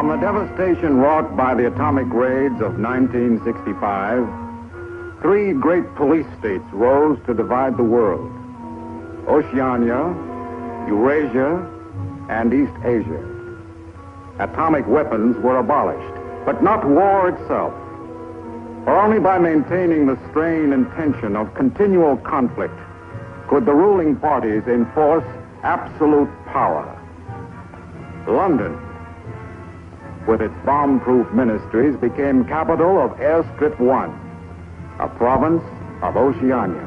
From the devastation wrought by the atomic raids of 1965, three great police states rose to divide the world: Oceania, Eurasia, and East Asia. Atomic weapons were abolished, but not war itself. For only by maintaining the strain and tension of continual conflict could the ruling parties enforce absolute power. London, with its bomb-proof ministries, became capital of Airstrip 1, a province of Oceania.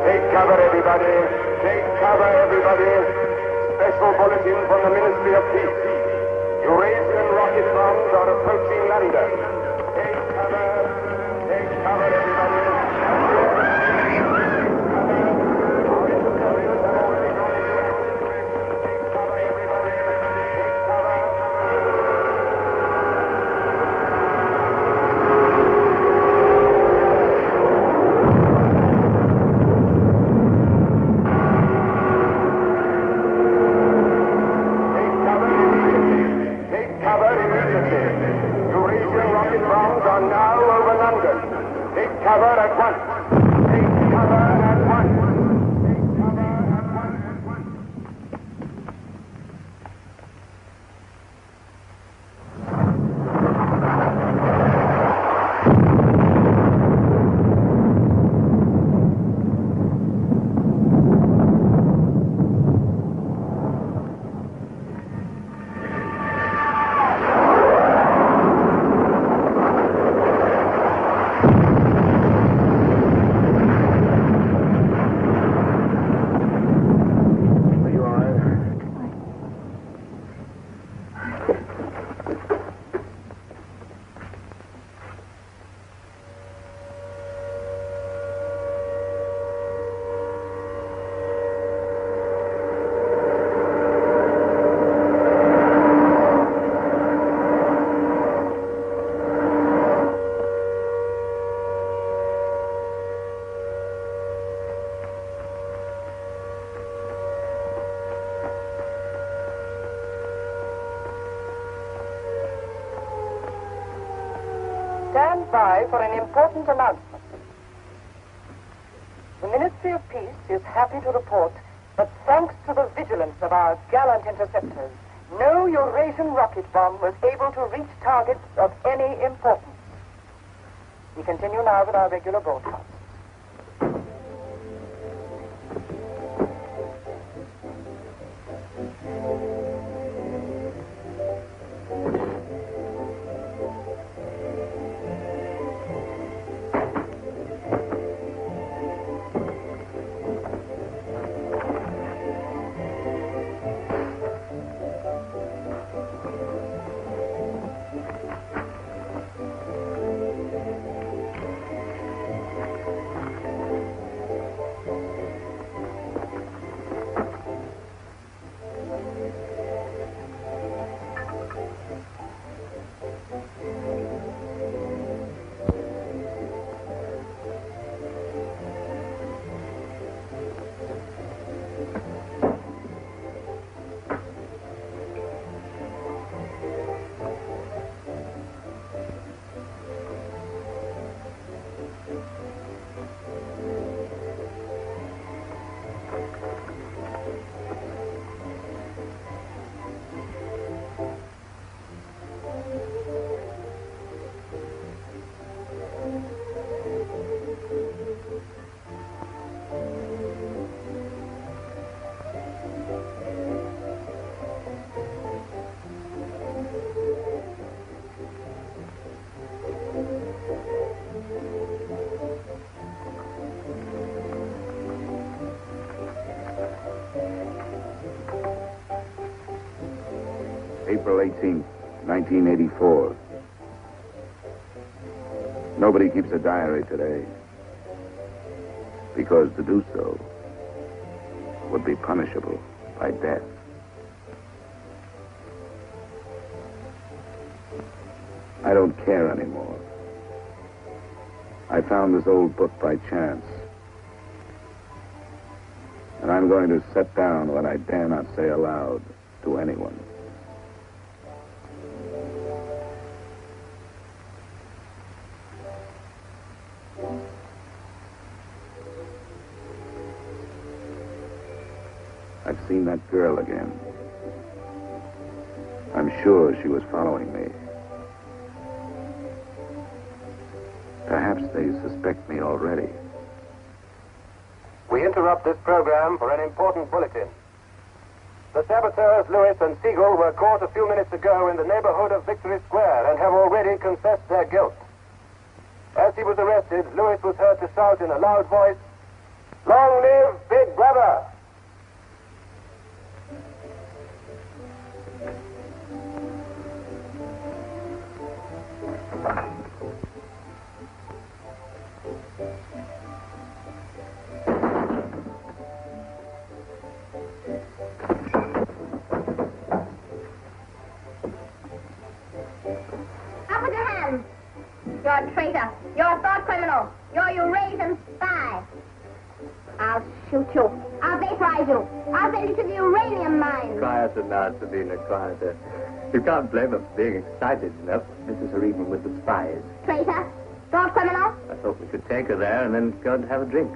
Take cover, everybody. Take cover, everybody. Special bulletin from the Ministry of Peace. Eurasian rocket bombs are approaching London. Take cover. Take cover, everybody. Stand by for an important announcement. The Ministry of Peace is happy to report that thanks to the vigilance of our gallant interceptors, no Eurasian rocket bomb was able to reach targets of any importance. We continue now with our regular broadcast. April 18th, 1984. Nobody keeps a diary today, because to do so would be punishable by death. I don't care anymore. I found this old book by chance. And I'm going to set down what I dare not say aloud to anyone. I've seen that girl again. I'm sure she was following me. Perhaps they suspect me already. We interrupt this program for an important bulletin. The saboteurs Lewis and Siegel were caught a few minutes ago in the neighborhood of Victory Square and have already confessed their guilt. As he was arrested, Lewis was heard to shout in a loud voice, "Long live Big Brother!" Up with your hands. You're a traitor. You're a thought criminal. You're a Eurasian spy. I'll shoot you. I'll vaporize you. I'll send you to the uranium mine. Quieter now, Sabina, quieter. You can't blame her for being excited, you know. This is her evening with the spies. Traitor. Thought criminal. I thought we could take her there and then go and have a drink.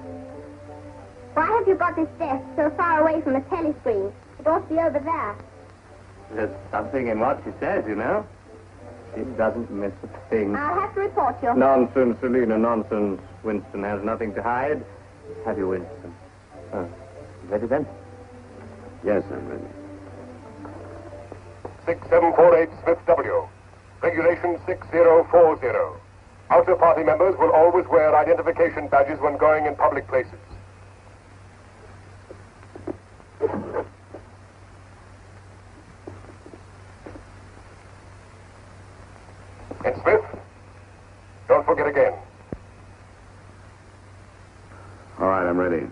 Why have you got this desk so far away from the telescreen? It ought to be over there. There's something in what she says, you know. She doesn't miss a thing. I'll have to report you. Nonsense, Selina, nonsense. Winston has nothing to hide. Have you, Winston? Oh, ready then? Yes, I'm ready. 6748 Smith W. Regulation 6040. Outer party members will always wear identification badges when going in public places. And Smith, don't forget again. All right, I'm ready.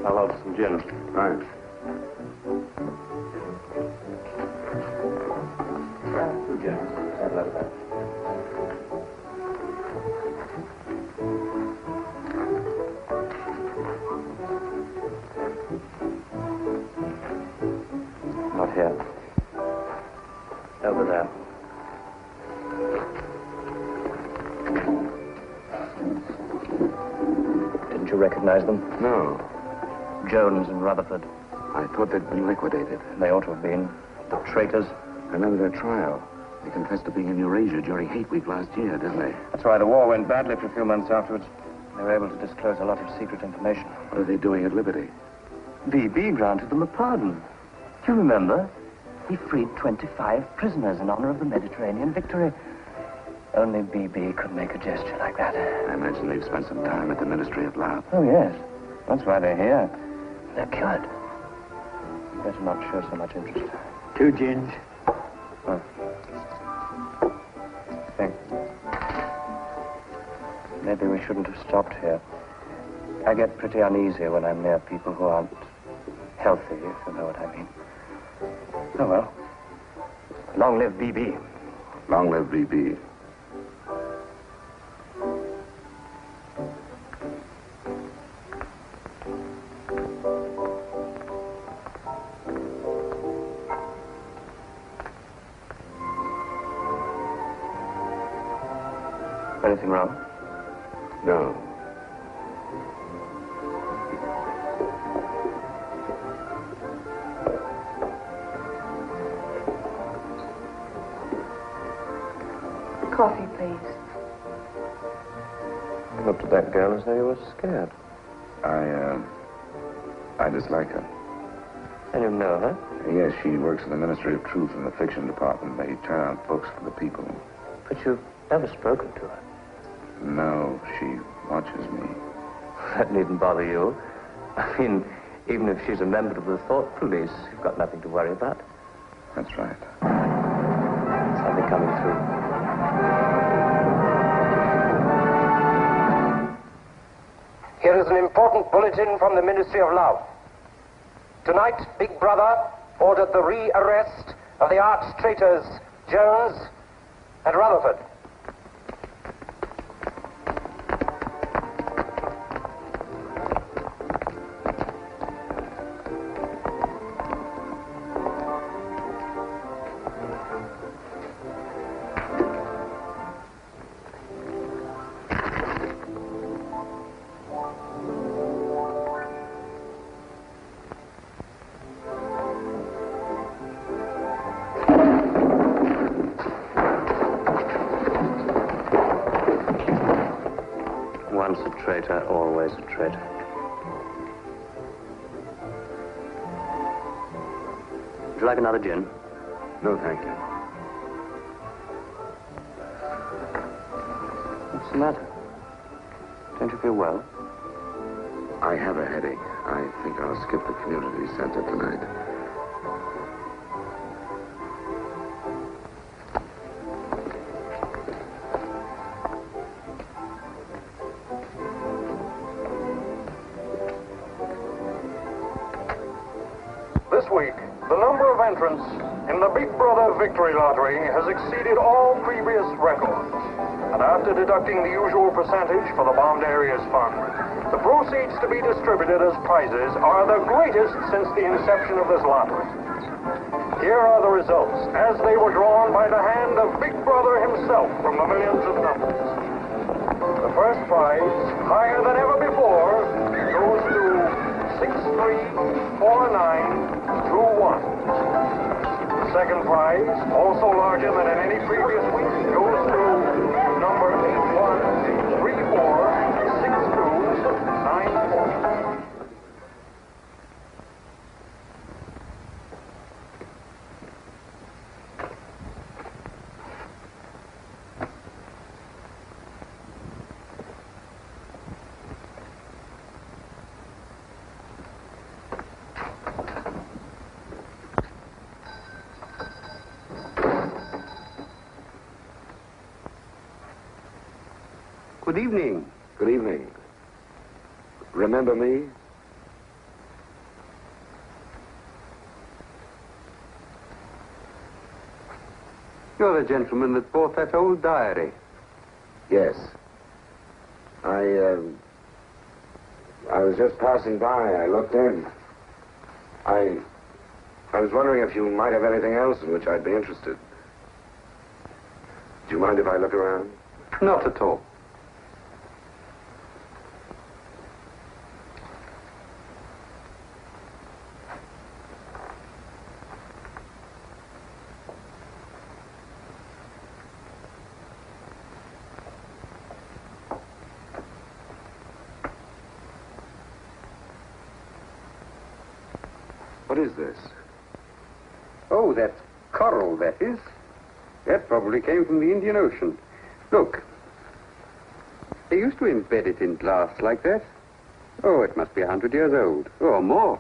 I'll have some gin. Right. Two gins. I'd love that. Not here. Over there. Didn't you recognize them? No, Jones and Rutherford. I thought they'd been liquidated. They ought to have been. The traitors. I remember their trial. They confessed to being in Eurasia during Hate Week last year, didn't they? That's why the war went badly for a few months afterwards. They were able to disclose a lot of secret information. What are they doing at Liberty? BB granted them a pardon. Do you remember? He freed 25 prisoners in honor of the Mediterranean victory. Only BB could make a gesture like that. I imagine they've spent some time at the Ministry of Love. Oh, yes. That's why they're here. They're cured. Better not show so much interest. 2 gins. Oh. Thanks. Maybe we shouldn't have stopped here. I get pretty uneasy when I'm near people who aren't healthy, if you know what I mean. Oh, well. Long live BB. Long live BB. Anything wrong? No. Coffee, please. You looked at that girl as though you were scared. I dislike her. And you know her? Yes, she works in the Ministry of Truth in the fiction department. They turn out books for the people. But you've never spoken to her. No, she watches me. That needn't bother you. I mean, even if she's a member of the thought police, you've got nothing to worry about. That's right. Something coming through. Here is an important bulletin from the Ministry of Love. Tonight, Big Brother ordered the re-arrest of the arch traitors Jones and Rutherford. Once a traitor, always a traitor. Would you like another gin? No, thank you. What's the matter? Don't you feel well? I have a headache. I think I'll skip the community center tonight. This week, the number of entrants in the Big Brother Victory Lottery has exceeded all previous records. And after deducting the usual percentage for the bombed areas fund, the proceeds to be distributed as prizes are the greatest since the inception of this lottery. Here are the results as they were drawn by the hand of Big Brother himself from the millions of numbers. The first prize, higher than ever before, goes to 634921. The second prize, also larger than in any previous week, goes to number 81346294. Good evening. Good evening. Remember me? You're the gentleman that bought that old diary. Yes. I was just passing by. I looked in. I was wondering if you might have anything else in which I'd be interested. Do you mind if I look around? Not at all. What is this? Oh, that's coral, that is. That probably came from the Indian Ocean. Look. They used to embed it in glass like that. Oh, it must be 100 years old, or more.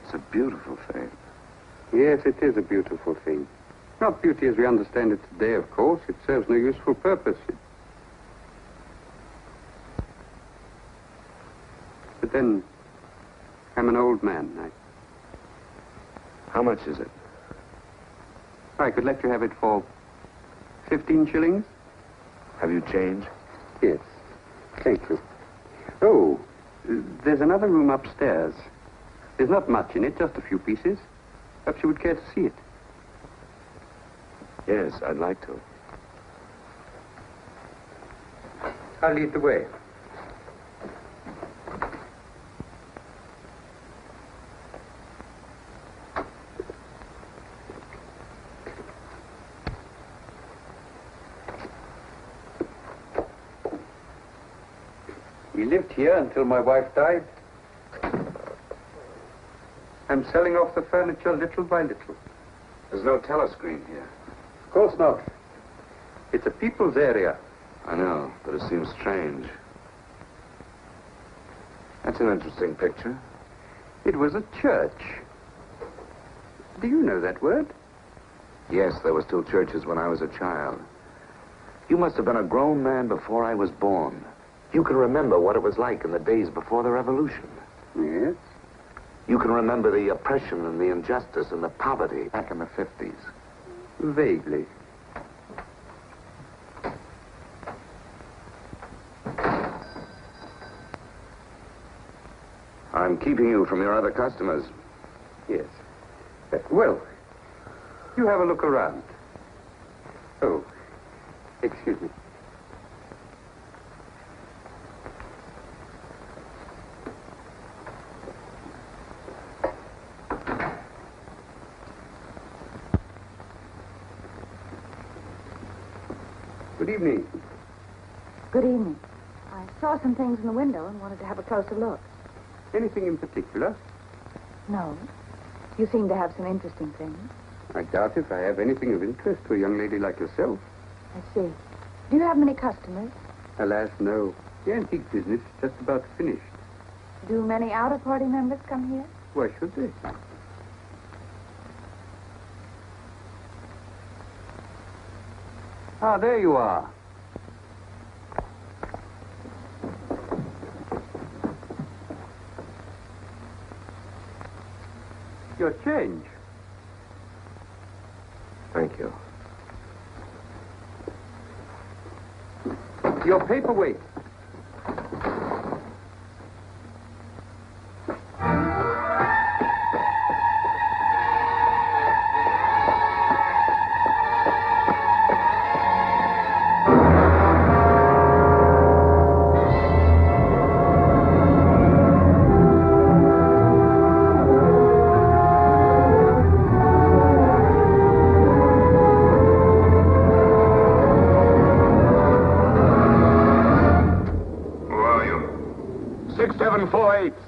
It's a beautiful thing. Yes, it is a beautiful thing. Not beauty as we understand it today, of course. It serves no useful purpose. But then, I'm an old man. How much is it? I could let you have it for 15 shillings. Have you change? Yes. Thank you. Oh, there's another room upstairs. There's not much in it, just a few pieces. Perhaps you would care to see it. Yes, I'd like to. I'll lead the way. We lived here until my wife died. I'm selling off the furniture little by little. There's no telescreen here. Of course not. It's a people's area. I know, but it seems strange. That's an interesting picture. It was a church. Do you know that word? Yes, there were still churches when I was a child. You must have been a grown man before I was born. You can remember what it was like in the days before the revolution. Yes? You can remember the oppression and the injustice and the poverty back in the 50s. Vaguely. I'm keeping you from your other customers. Yes. Well, you have a look around. Oh, excuse me. Good evening. Good evening. I saw some things in the window and wanted to have a closer look. Anything in particular? No. You seem to have some interesting things. I doubt if I have anything of interest to a young lady like yourself. I see. Do you have many customers? Alas, no. The antique business is just about finished. Do many outer-party members come here? Why should they? Ah, there you are. Your change. Thank you. Your paperweight.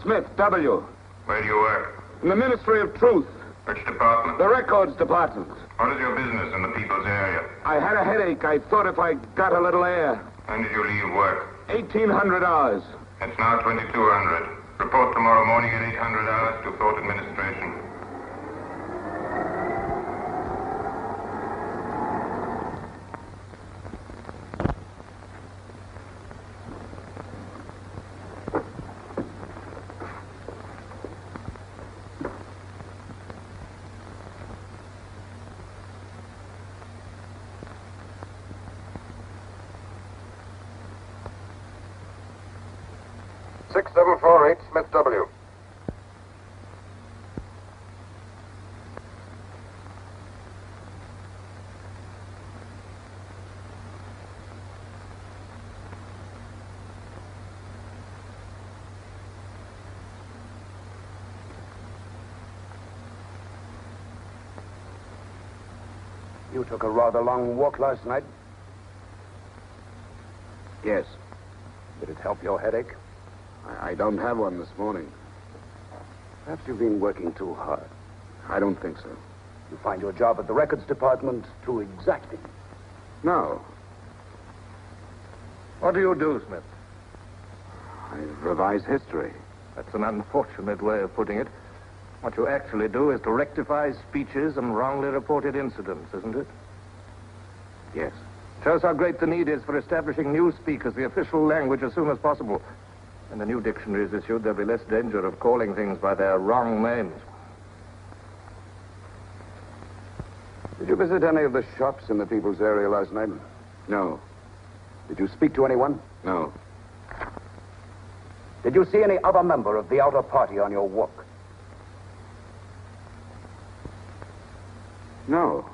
Smith, W. Where do you work? In the Ministry of Truth. Which department? The Records Department. What is your business in the people's area? I had a headache. I thought if I got a little air. When did you leave work? 1,800 hours. It's now 2200. Report tomorrow morning at 800 hours to Port Administration. Smith W. You took a rather long walk last night. Yes. Did it help your headache? I don't have one this morning. Perhaps you've been working too hard. I don't think so. You find your job at the records department too exacting. No. What do you do, Smith? I revise history. That's an unfortunate way of putting it. What you actually do is to rectify speeches and wrongly reported incidents, isn't it? Yes. Shows how great the need is for establishing newspeak as the official language as soon as possible. When the new dictionary is issued, there'll be less danger of calling things by their wrong names. Did you visit any of the shops in the people's area last night? No. Did you speak to anyone? No. Did you see any other member of the outer party on your walk? No.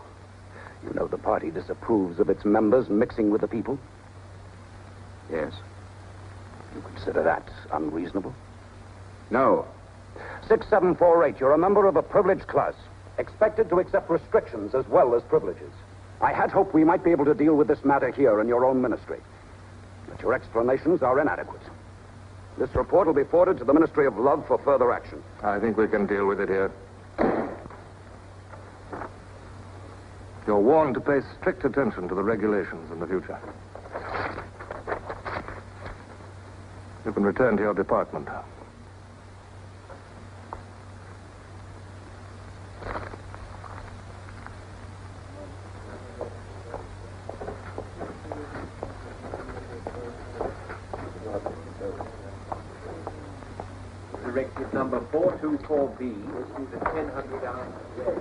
You know the party disapproves of its members mixing with the people? Yes. You consider that unreasonable? No. 6748, you're a member of a privileged class, expected to accept restrictions as well as privileges. I had hoped we might be able to deal with this matter here in your own ministry. But your explanations are inadequate. This report will be forwarded to the Ministry of Love for further action. I think we can deal with it here. You're warned to pay strict attention to the regulations in the future. You can return to your department. Directive number 424B, issued at 1000 hours today.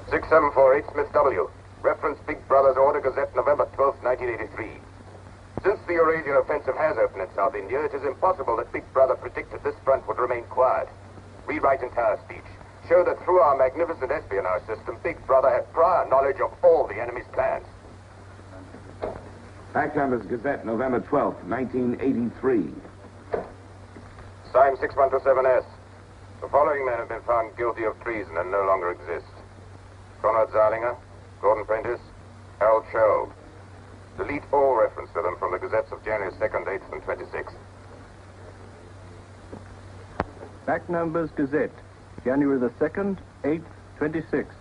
6748 Smith W. Reference Big Brother's Order Gazette, November 12, 1983. Since the Eurasian offensive has opened in South India, it is impossible that Big Brother predicted this front would remain quiet. Rewrite entire speech. Show that through our magnificent espionage system, Big Brother had prior knowledge of all the enemy's plans. Fact Numbers Gazette, November 12th, 1983. Signed 6127S. The following men have been found guilty of treason and no longer exist. Conrad Zarlinger, Gordon Prentice, Harold Sherrill. Delete all reference to them from the gazettes of January 2nd, 8th, and 26th. Fact Numbers Gazette, January the 2nd, 8th, 26th.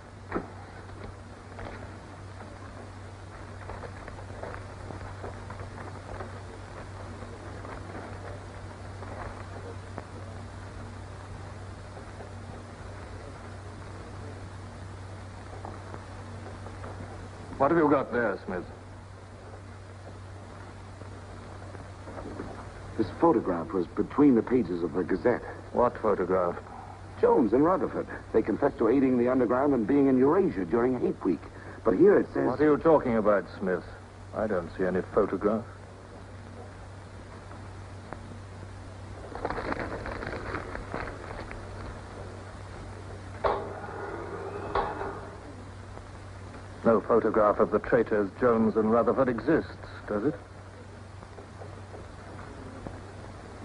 What have you got there, Smith? This photograph was between the pages of the Gazette. What photograph? Jones and Rutherford. They confessed to aiding the underground and being in Eurasia during Hate Week. But here it says... What are you talking about, Smith? I don't see any photograph. No photograph of the traitors Jones and Rutherford exists, does it?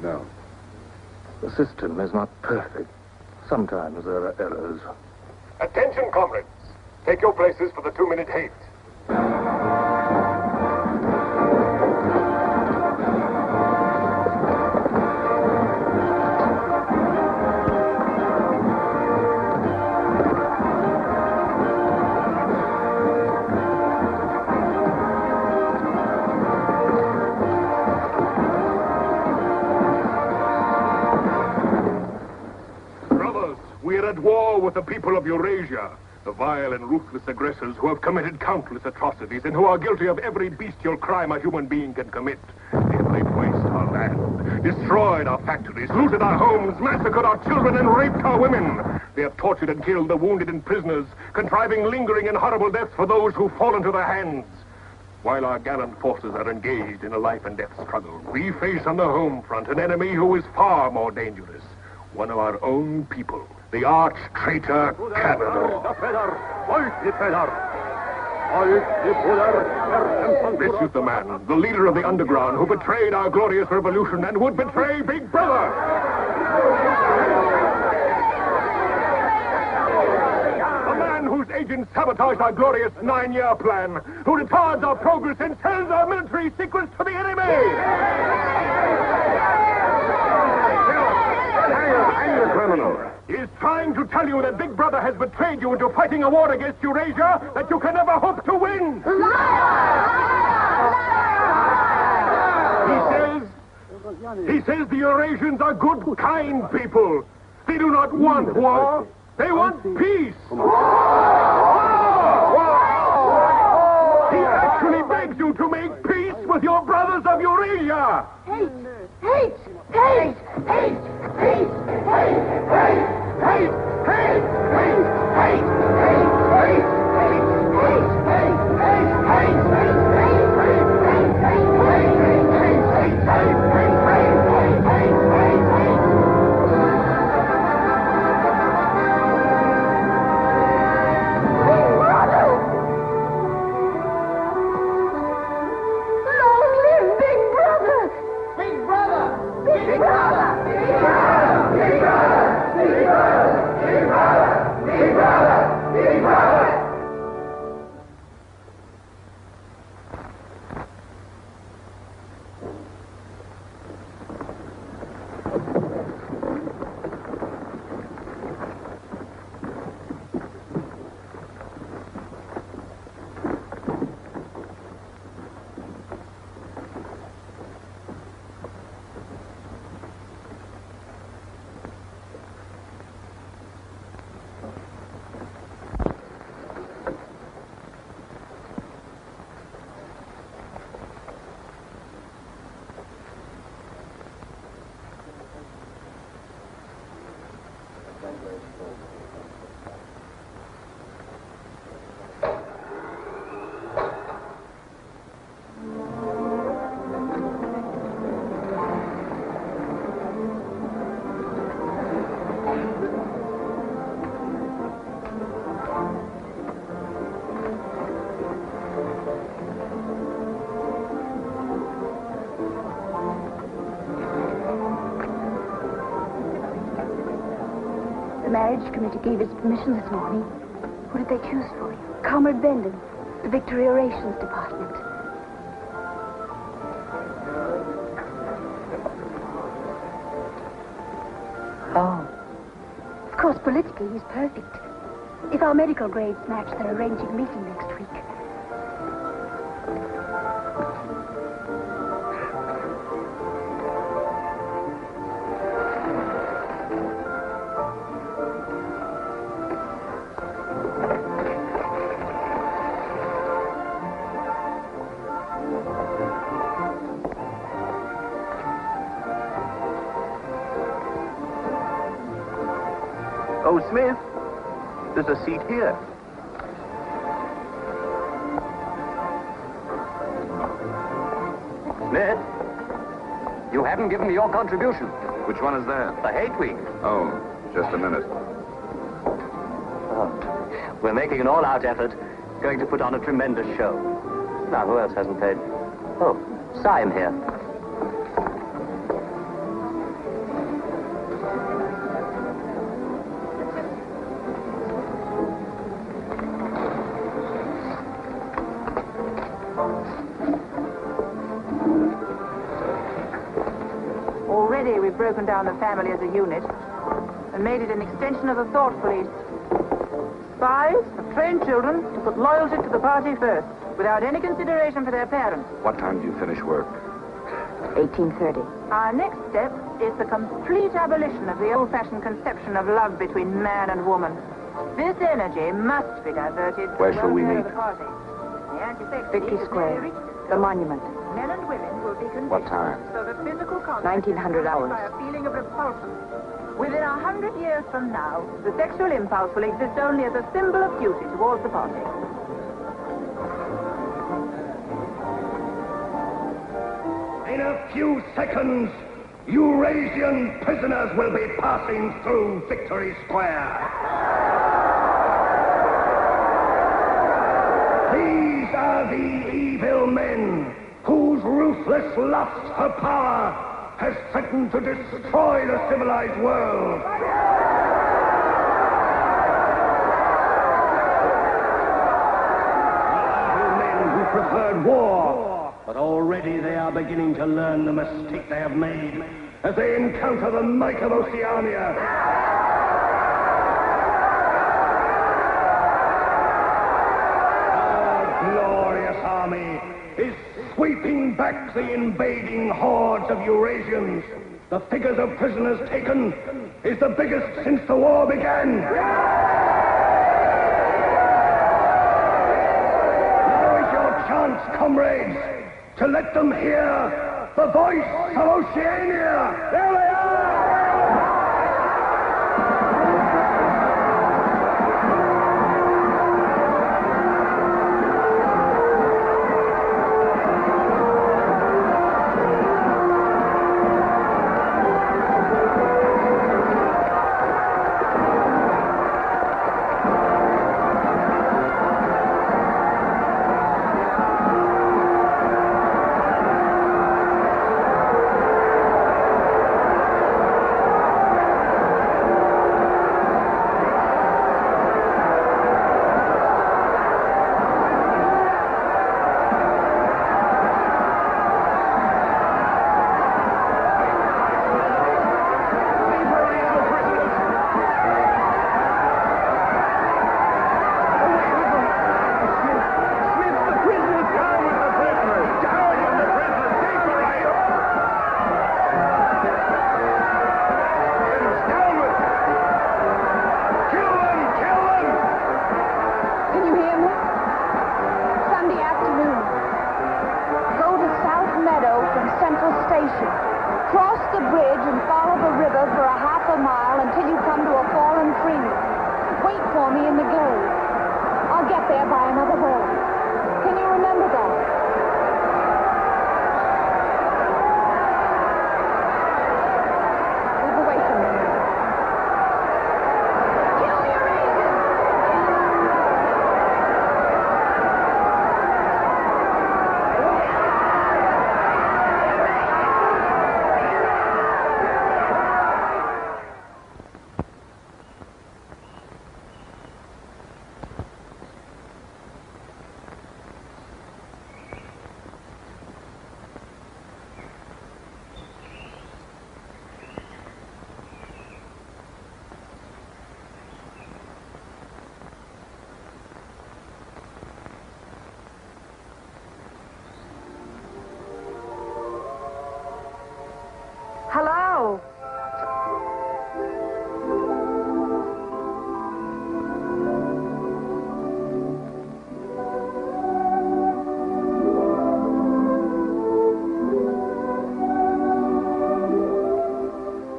No. The system is not perfect. Sometimes there are errors. Attention, comrades. Take your places for the 2-minute hate. At war with the people of Eurasia, the vile and ruthless aggressors who have committed countless atrocities and who are guilty of every bestial crime a human being can commit. They have laid waste our land, destroyed our factories, looted our homes, massacred our children, and raped our women. They have tortured and killed the wounded and prisoners, contriving lingering and horrible deaths for those who fall into their hands. While our gallant forces are engaged in a life and death struggle, we face on the home front an enemy who is far more dangerous. One of our own people. The arch-traitor Canada. This is the man, the leader of the underground, who betrayed our glorious revolution and would betray Big Brother. The man whose agents sabotaged our glorious 9-year plan, who retards our progress and sells our military secrets to the enemy. Hang the criminal. Is trying to tell you that Big Brother has betrayed you into fighting a war against Eurasia that you can never hope to win. He says the Eurasians are good, kind people. They do not want war. They want peace. He actually begs you to make peace with your brothers of Eurasia. Hate! Hate! Hate! Hate! Hate! Hate! Hate! Hate! Hate! Hate! Hate! Hate! Long live Big Brother! The marriage committee gave its permission this morning. Who did they choose for you? Comrade Bendon, the Victory Orations Department. Oh. Of course, politically, he's perfect. If our medical grades match, they're arranging a meeting next week. Oh, Smith, there's a seat here. Smith, you haven't given me your contribution. Which one is that? The Hate Week. Oh, just a minute. Oh, we're making an all-out effort, going to put on a tremendous show. Now, who else hasn't paid? Oh, Syme here. Already we've broken down the family as a unit and made it an extension of the thought police. Spies have trained children to put loyalty to the party first, without any consideration for their parents. What time do you finish work? 18:30. Our next step is the complete abolition of the old-fashioned conception of love between man and woman. This energy must be diverted. Where shall we meet? The party. The anti-sex Vicky league is Square. very rich. The monument. Men and women will be conditioned What time? so that physical contact 1900 is hours. by a feeling of repulsion. Within 100 years from now, the sexual impulse will exist only as a symbol of duty towards the party. In a few seconds, Eurasian prisoners will be passing through Victory Square. These are the evil men whose ruthless lust for power has threatened to destroy the civilized world. Evil men who preferred war, but already they are beginning to learn the mistake they have made as they encounter the might of Oceania. Our glorious army is sweeping back the invading hordes of Eurasians. The figures of prisoners taken is the biggest since the war began. Now is your chance, comrades, to let them hear the voice of Oceania. There they are!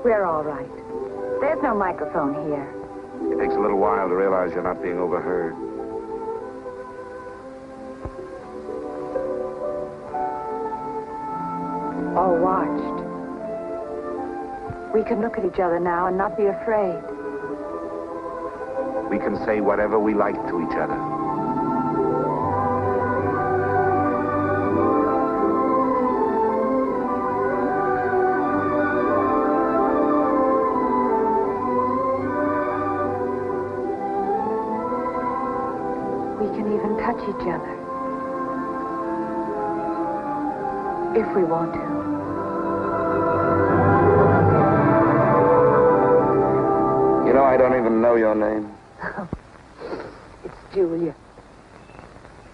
We're all right. There's no microphone here. It takes a little while to realize you're not being overheard. All watched. We can look at each other now and not be afraid. We can say whatever we like to each other. We can even touch each other. If we want to. You know, I don't even know your name. It's Julia.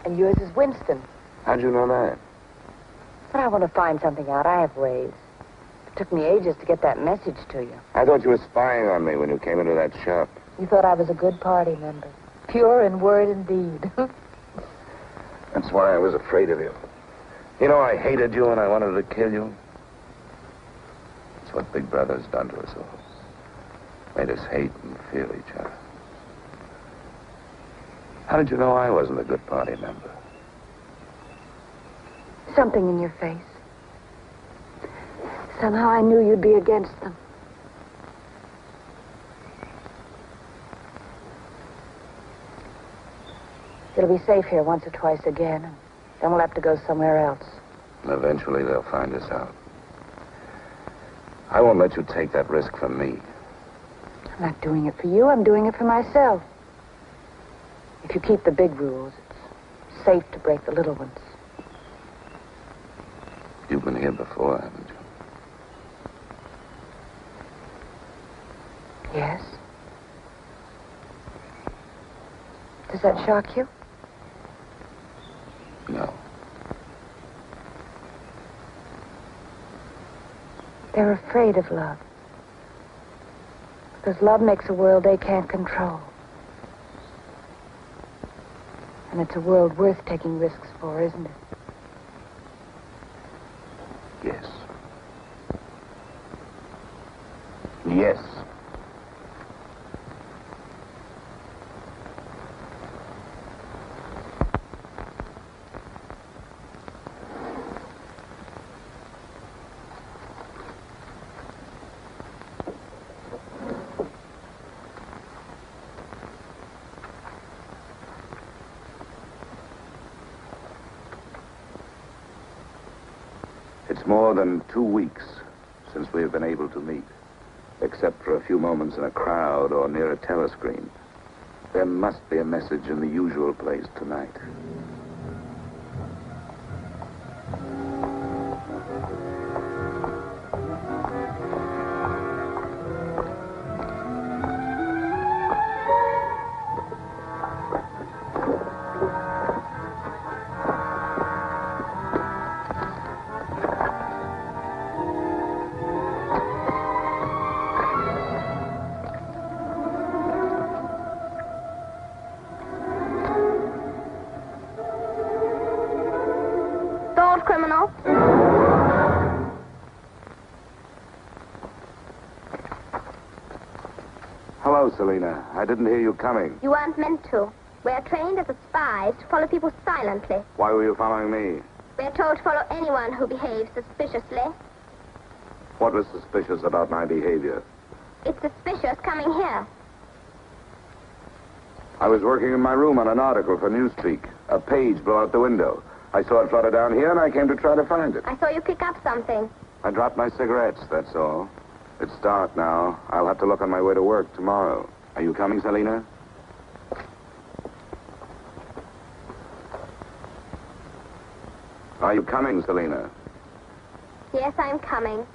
And yours is Winston. How'd you know that? But I want to find something out. I have ways. It took me ages to get that message to you. I thought you were spying on me when you came into that shop. You thought I was a good party member. Pure in word and deed. That's why I was afraid of you. You know, I hated you and I wanted to kill you. That's what Big Brother's done to us all. Made us hate and fear each other. How did you know I wasn't a good party member? Something in your face. Somehow I knew you'd be against them. It'll be safe here once or twice again, and then we'll have to go somewhere else. And eventually they'll find us out. I won't let you take that risk from me. I'm not doing it for you, I'm doing it for myself. If you keep the big rules, it's safe to break the little ones. You've been here before, haven't you? Yes. Does that shock you? No. They're afraid of love. Because love makes a world they can't control. And it's a world worth taking risks for, isn't it? Yes. Yes. It's more than 2 weeks since we have been able to meet, except for a few moments in a crowd or near a telescreen. There must be a message in the usual place tonight. Criminal. Hello, Selena. I didn't hear you coming. You weren't meant to. We're trained as spies to follow people silently. Why were you following me? We're told to follow anyone who behaves suspiciously. What was suspicious about my behavior? It's suspicious coming here. I was working in my room on an article for Newspeak. A page blew out the window. I saw it flutter down here, and I came to try to find it. I saw you pick up something. I dropped my cigarettes, that's all. It's dark now. I'll have to look on my way to work tomorrow. Are you coming, Selena? Are you coming, Selena? Yes, I'm coming.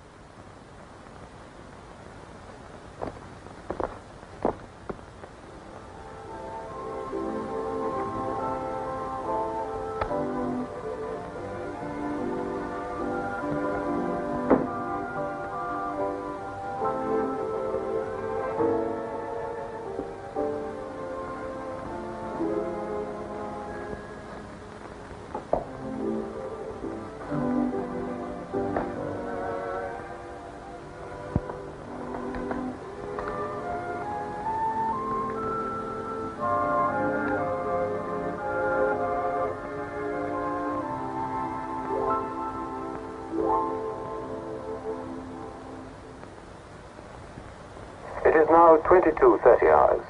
now 22:30 hours.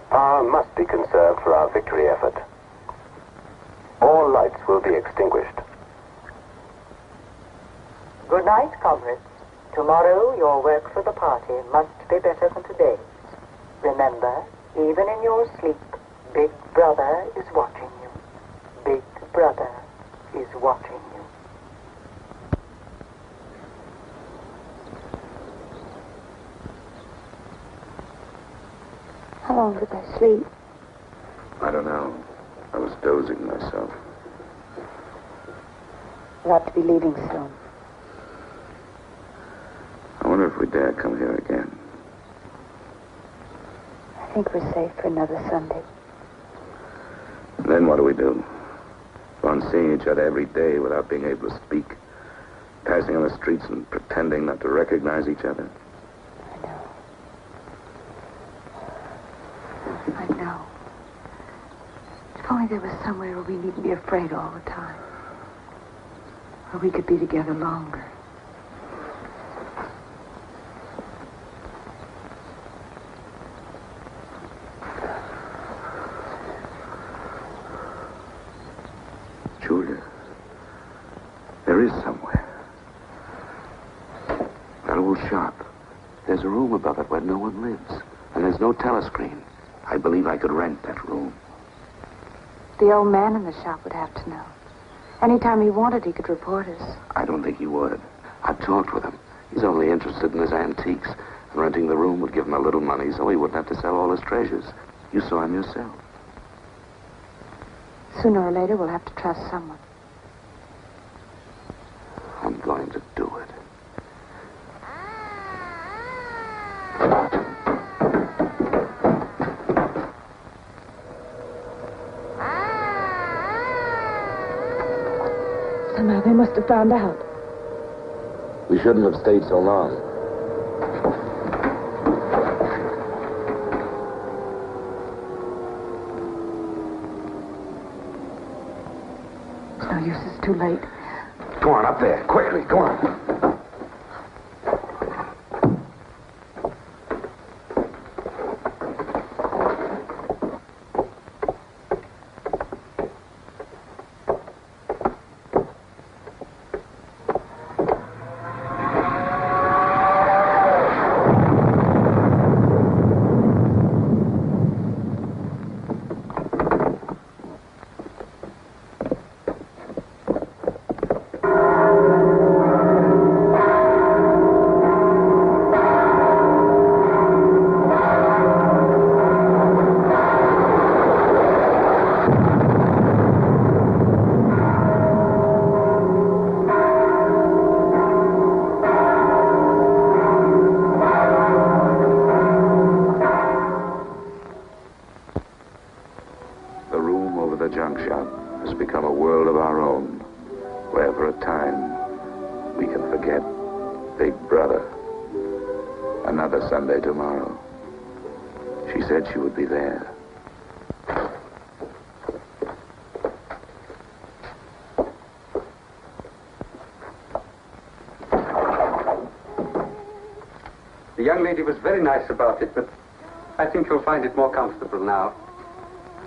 Power must be conserved for our victory effort. All lights will be extinguished. Good night, comrades. Tomorrow, your work for the party must be better than today. Remember, even in your sleep, Big Brother is watching you. Big Brother is watching you. How long did I sleep? I don't know. I was dozing myself. We'll have to be leaving soon. I wonder if we dare come here again. I think we're safe for another Sunday. Then what do we do? Go on seeing each other every day without being able to speak, passing on the streets and pretending not to recognize each other. I know. If only there was somewhere where we needn't be afraid all the time. Where we could be together longer. Julia, there is somewhere. That old shop. There's a room above it where no one lives. And there's no telescreen. I believe I could rent that room. The old man in the shop would have to know. Anytime he wanted, he could report us. I don't think he would. I've talked with him. He's only interested in his antiques. And renting the room would give him a little money so he wouldn't have to sell all his treasures. You saw him yourself. Sooner or later, we'll have to trust someone. I'm going to do it. Somehow they must have found out. We shouldn't have stayed so long. It's no use, it's too late. Go on, up there. Quickly, go on. Sunday tomorrow. She said she would be there. The young lady was very nice about it, but I think you'll find it more comfortable now.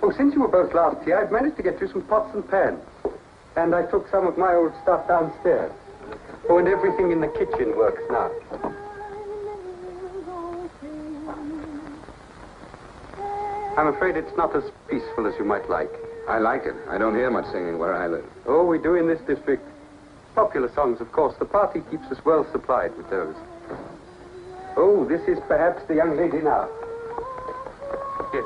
Oh, since you were both last here, I've managed to get you some pots and pans. And I took some of my old stuff downstairs. Oh, and everything in the kitchen works now. I'm afraid it's not as peaceful as you might like. I like it. I don't hear much singing where I live. Oh, we do in this district. Popular songs, of course. The party keeps us well supplied with those. Oh, this is perhaps the young lady now. Yes.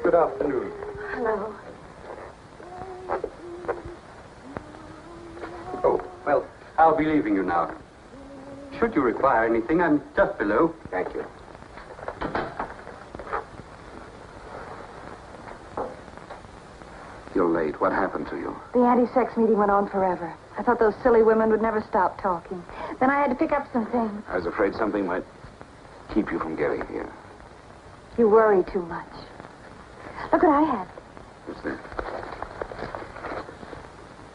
Good afternoon. Hello. Oh, well, I'll be leaving you now. Should you require anything, I'm just below. Thank you. You're late. What happened to you? The anti-sex meeting went on forever. I thought those silly women would never stop talking. Then I had to pick up some things. I was afraid something might keep you from getting here. You worry too much. Look what I had. What's that?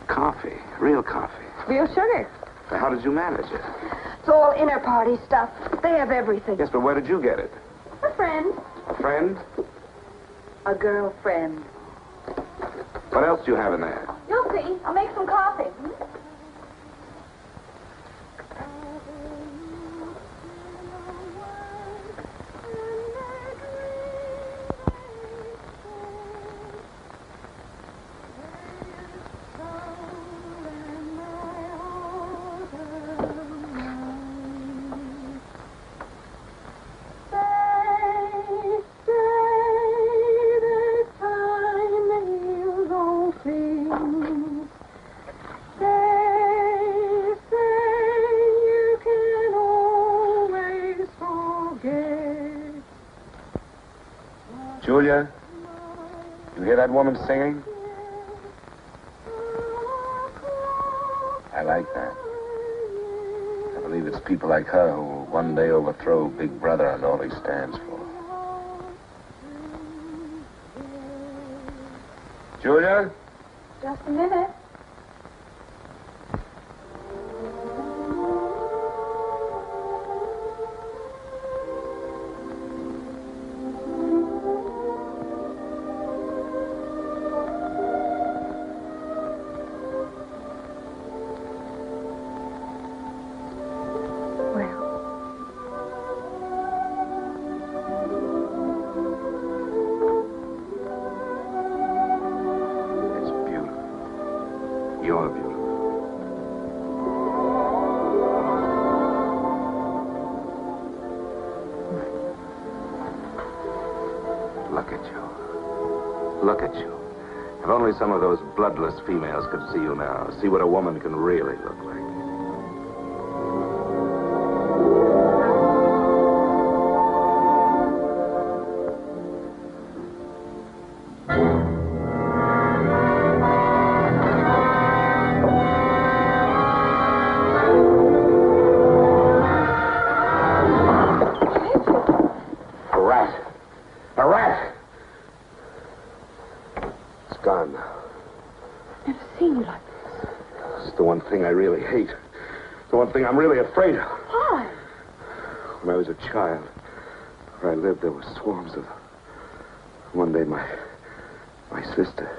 Coffee. Real coffee. Real sugar. How did you manage it? It's all inner party stuff. They have everything. Yes, but where did you get it? A friend. A friend? A girlfriend. What else do you have in there? You'll see. I'll make some coffee. Julia, you hear that woman singing? I like that. I believe it's people like her who will one day overthrow Big Brother and all he stands for. Julia? Just a minute. You're beautiful. Look at you. Look at you. If only some of those bloodless females could see you now, see what a woman can really look like. Gone now. Never seen you like this. It's the one thing I really hate. The one thing I'm really afraid of. Why? When I was a child, where I lived, there were swarms of them. One day, my sister.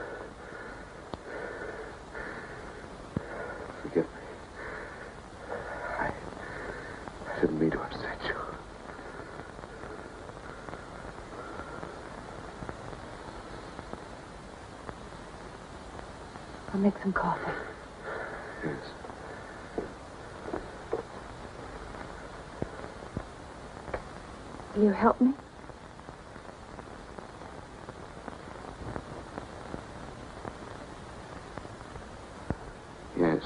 Forgive me. I didn't mean to upset you. I'll make some coffee. Yes. Will you help me? Yes.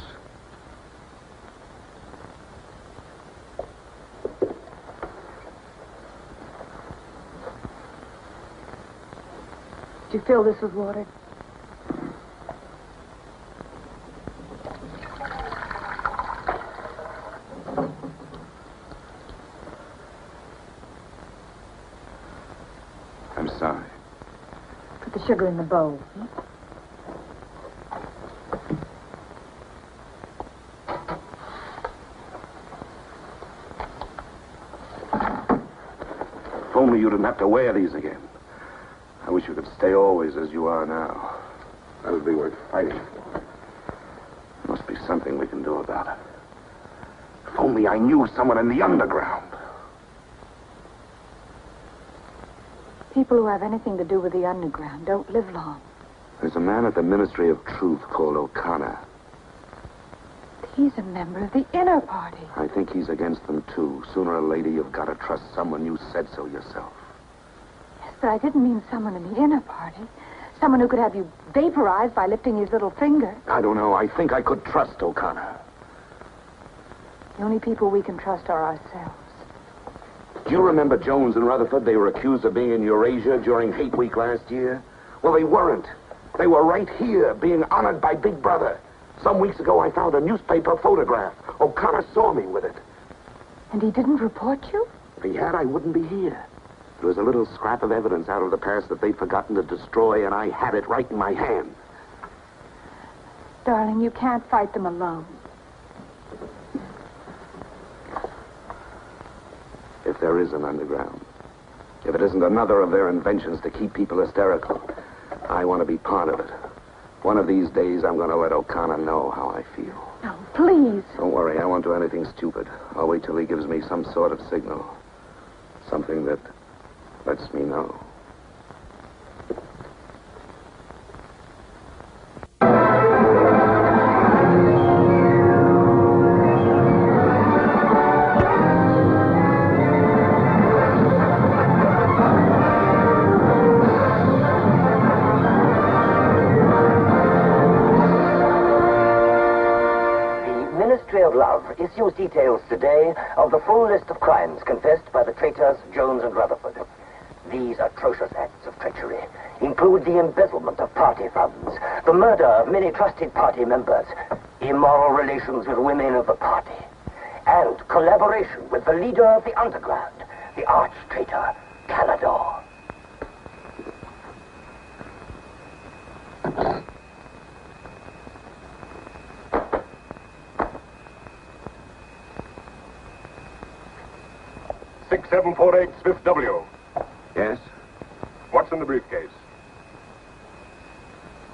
Did you fill this with water? I'm sorry. Put the sugar in the bowl. If only you didn't have to wear these again. I wish you could stay always as you are now. That would be worth fighting for. There must be something we can do about it. If only I knew someone in the underground. People who have anything to do with the underground don't live long. There's a man at the Ministry of Truth called O'Connor. He's a member of the inner party. I think he's against them, too. Sooner or later, you've got to trust someone. You said so yourself. Yes, but I didn't mean someone in the inner party. Someone who could have you vaporized by lifting his little finger. I don't know. I think I could trust O'Connor. The only people we can trust are ourselves. Do you remember Jones and Rutherford? They were accused of being in Eurasia during Hate Week last year. Well, they weren't. They were right here, being honored by Big Brother. Some weeks ago, I found a newspaper photograph. O'Connor saw me with it. And he didn't report you? If he had, I wouldn't be here. It was a little scrap of evidence out of the past that they'd forgotten to destroy, and I had it right in my hand. Darling, you can't fight them alone. If there is an underground. If it isn't another of their inventions to keep people hysterical, I want to be part of it. One of these days, I'm going to let O'Connor know how I feel. No, please. Don't worry, I won't do anything stupid. I'll wait till he gives me some sort of signal. Something that lets me know. Issues details today of the full list of crimes confessed by the traitors Jones and Rutherford. These atrocious acts of treachery include the embezzlement of party funds, the murder of many trusted party members, immoral relations with women of the party, and collaboration with the leader of the underground, the arch-traitor Canador. .748 Smith W. Yes? What's in the briefcase?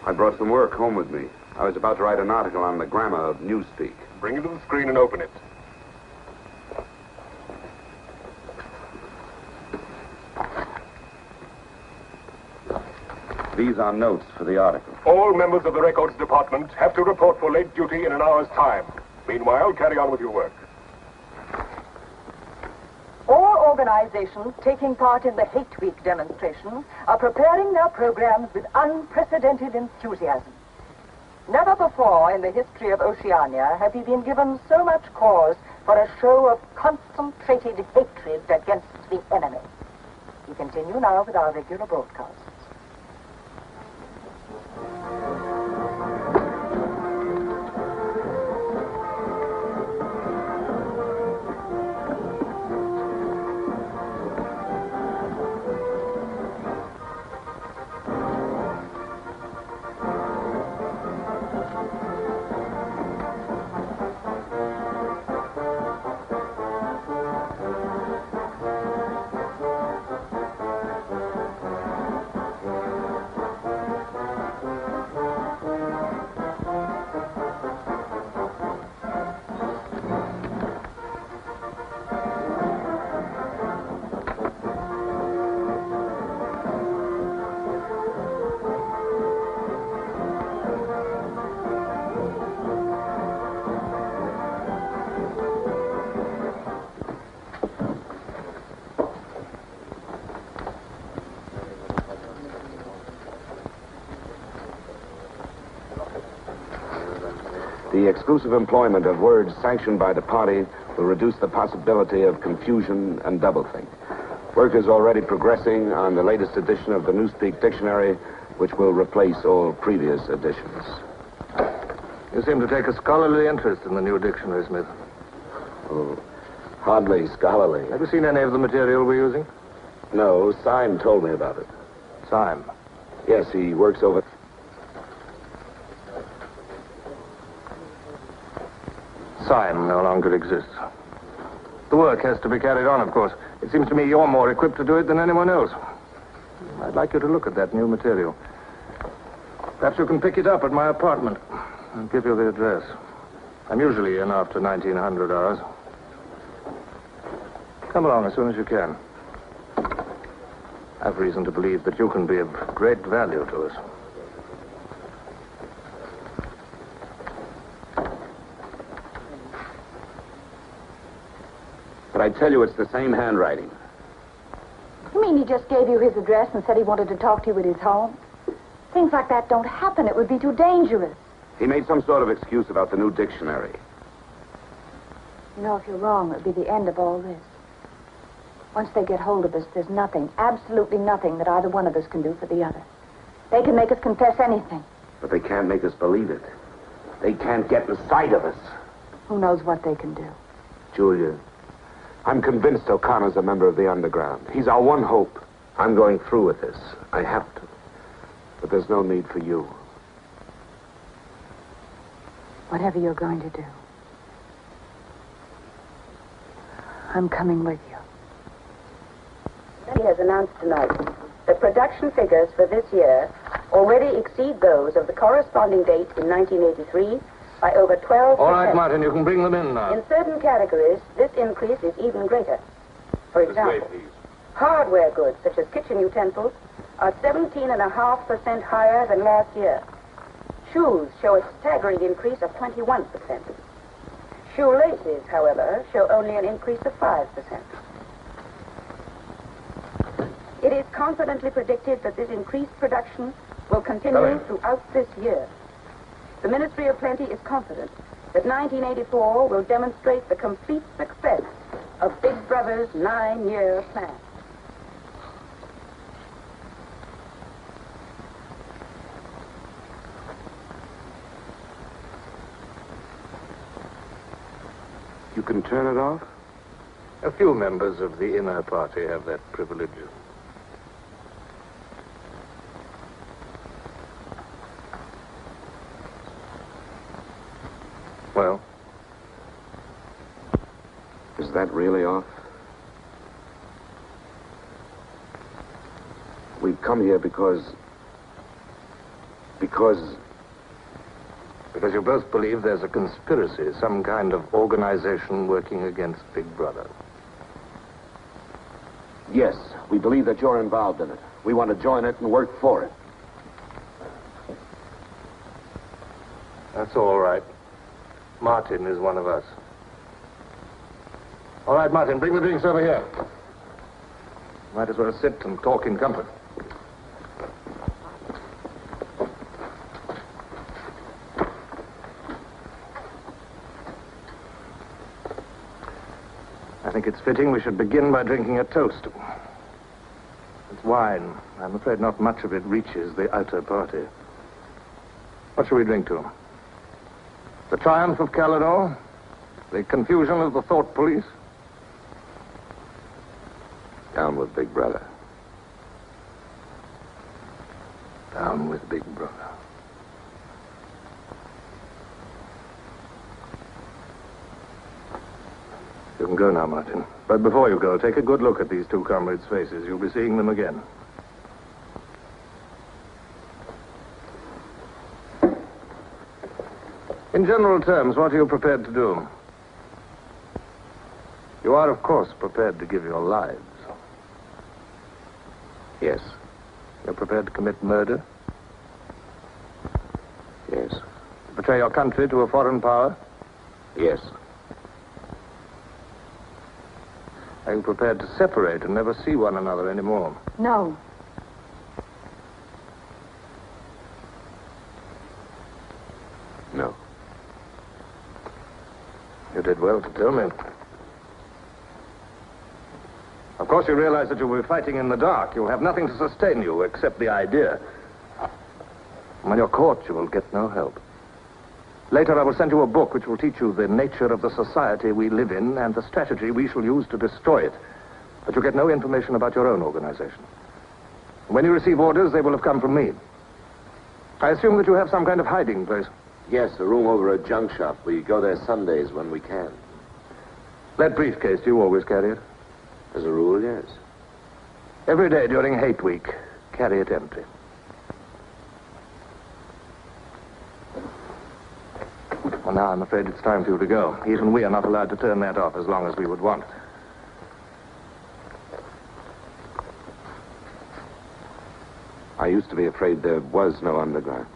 I brought some work home with me. I was about to write an article on the grammar of newspeak. Bring it to the screen and open it. These are notes for the article. All members of the records department have to report for late duty in an hour's time. Meanwhile, carry on with your work. All organizations taking part in the Hate Week demonstration are preparing their programs with unprecedented enthusiasm. Never before in the history of Oceania have we been given so much cause for a show of concentrated hatred against the enemy. We continue now with our regular broadcasts. The exclusive employment of words sanctioned by the party will reduce the possibility of confusion and doublethink. Work is already progressing on the latest edition of the Newspeak Dictionary, which will replace all previous editions. You seem to take a scholarly interest in the new dictionary, Smith. Oh, hardly scholarly. Have you seen any of the material we're using? No, Syme told me about it. Syme? Yes, he works over... Syme no longer exists. The work has to be carried on, of course. It seems to me you're more equipped to do it than anyone else. I'd like you to look at that new material. Perhaps you can pick it up at my apartment. I'll give you the address. I'm usually in after 1900 hours. Come along as soon as you can. I've reason to believe that you can be of great value to us. But I tell you, it's the same handwriting. You mean he just gave you his address and said he wanted to talk to you at his home? Things like that don't happen. It would be too dangerous. He made some sort of excuse about the new dictionary. You know, if you're wrong, it would be the end of all this. Once they get hold of us, there's nothing, absolutely nothing that either one of us can do for the other. They can make us confess anything. But they can't make us believe it. They can't get inside of us. Who knows what they can do? Julia, I'm convinced O'Connor's a member of the underground. He's our one hope. I'm going through with this. I have to. But there's no need for you. Whatever you're going to do, I'm coming with you. has announced tonight that production figures for this year already exceed those of the corresponding date in 1983 by over 12%. All right, Martin, you can bring them in now. In certain categories, this increase is even greater. For example, hardware goods such as kitchen utensils are 17.5% higher than last year. Shoes show a staggering increase of 21%. Shoelaces, however, show only an increase of 5%. It is confidently predicted that this increased production will continue throughout this year. The Ministry of Plenty is confident that 1984 will demonstrate the complete success of Big Brother's 9-year plan. You can turn it off? A few members of the inner party have that privilege. Well? Is that really off? We've come here because you both believe there's a conspiracy, some kind of organization working against Big Brother. Yes, we believe that you're involved in it. We want to join it and work for it. That's all right. Martin is one of us. All right, Martin, bring the drinks over here. Might as well sit and talk in comfort. I think it's fitting we should begin by drinking a toast. It's wine. I'm afraid not much of it reaches the outer party. What shall we drink to? The triumph of Calidor? The confusion of the thought police? Down with Big Brother. Down with Big Brother. You can go now, Martin. But before you go, take a good look at these two comrades' faces. You'll be seeing them again. In general terms, what are you prepared to do? You are, of course, prepared to give your lives. Yes. You're prepared to commit murder? Yes. To betray your country to a foreign power? Yes. Are you prepared to separate and never see one another anymore? No. No. You did well to tell me. Of course, you realize that you'll be fighting in the dark. You'll have nothing to sustain you except the idea. When you're caught, you will get no help. Later, I will send you a book which will teach you the nature of the society we live in and the strategy we shall use to destroy it. But you'll get no information about your own organization. When you receive orders, they will have come from me. I assume that you have some kind of hiding place. Yes, a room over a junk shop. We go there Sundays when we can. That briefcase, do you always carry it? As a rule, yes. Every day during hate week, carry it empty. Well, now I'm afraid it's time for you to go. Even we are not allowed to turn that off as long as we would want it. I used to be afraid there was no underground.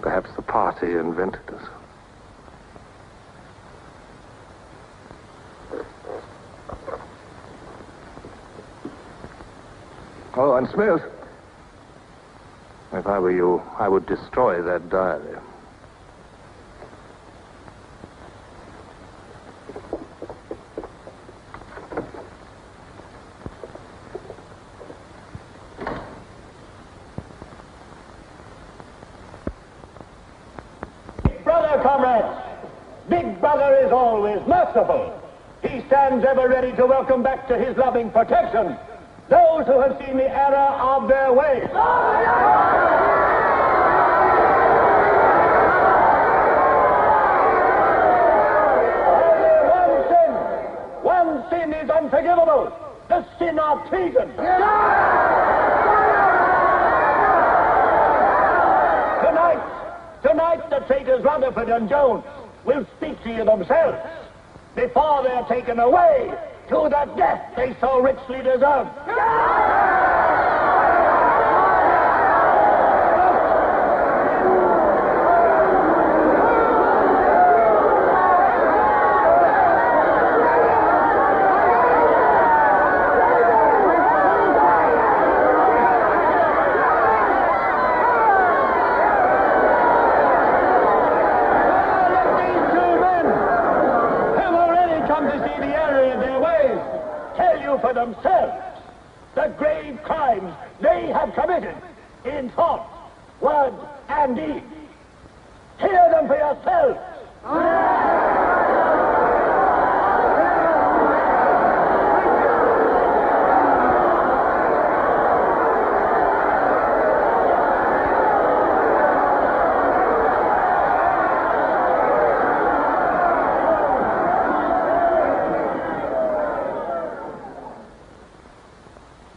Perhaps the party invented us. Oh, and Smith, if I were you, I would destroy that diary. Comrades, Big Brother is always merciful. He stands ever ready to welcome back to his loving protection those who have seen the error of their ways. One sin is unforgivable. the sin of treason. Tonight, the traitors Rutherford and Jones will speak to you themselves before they're taken away to the death they so richly deserve. For themselves the grave crimes they have committed in thought, word, and deed. Hear them for yourselves.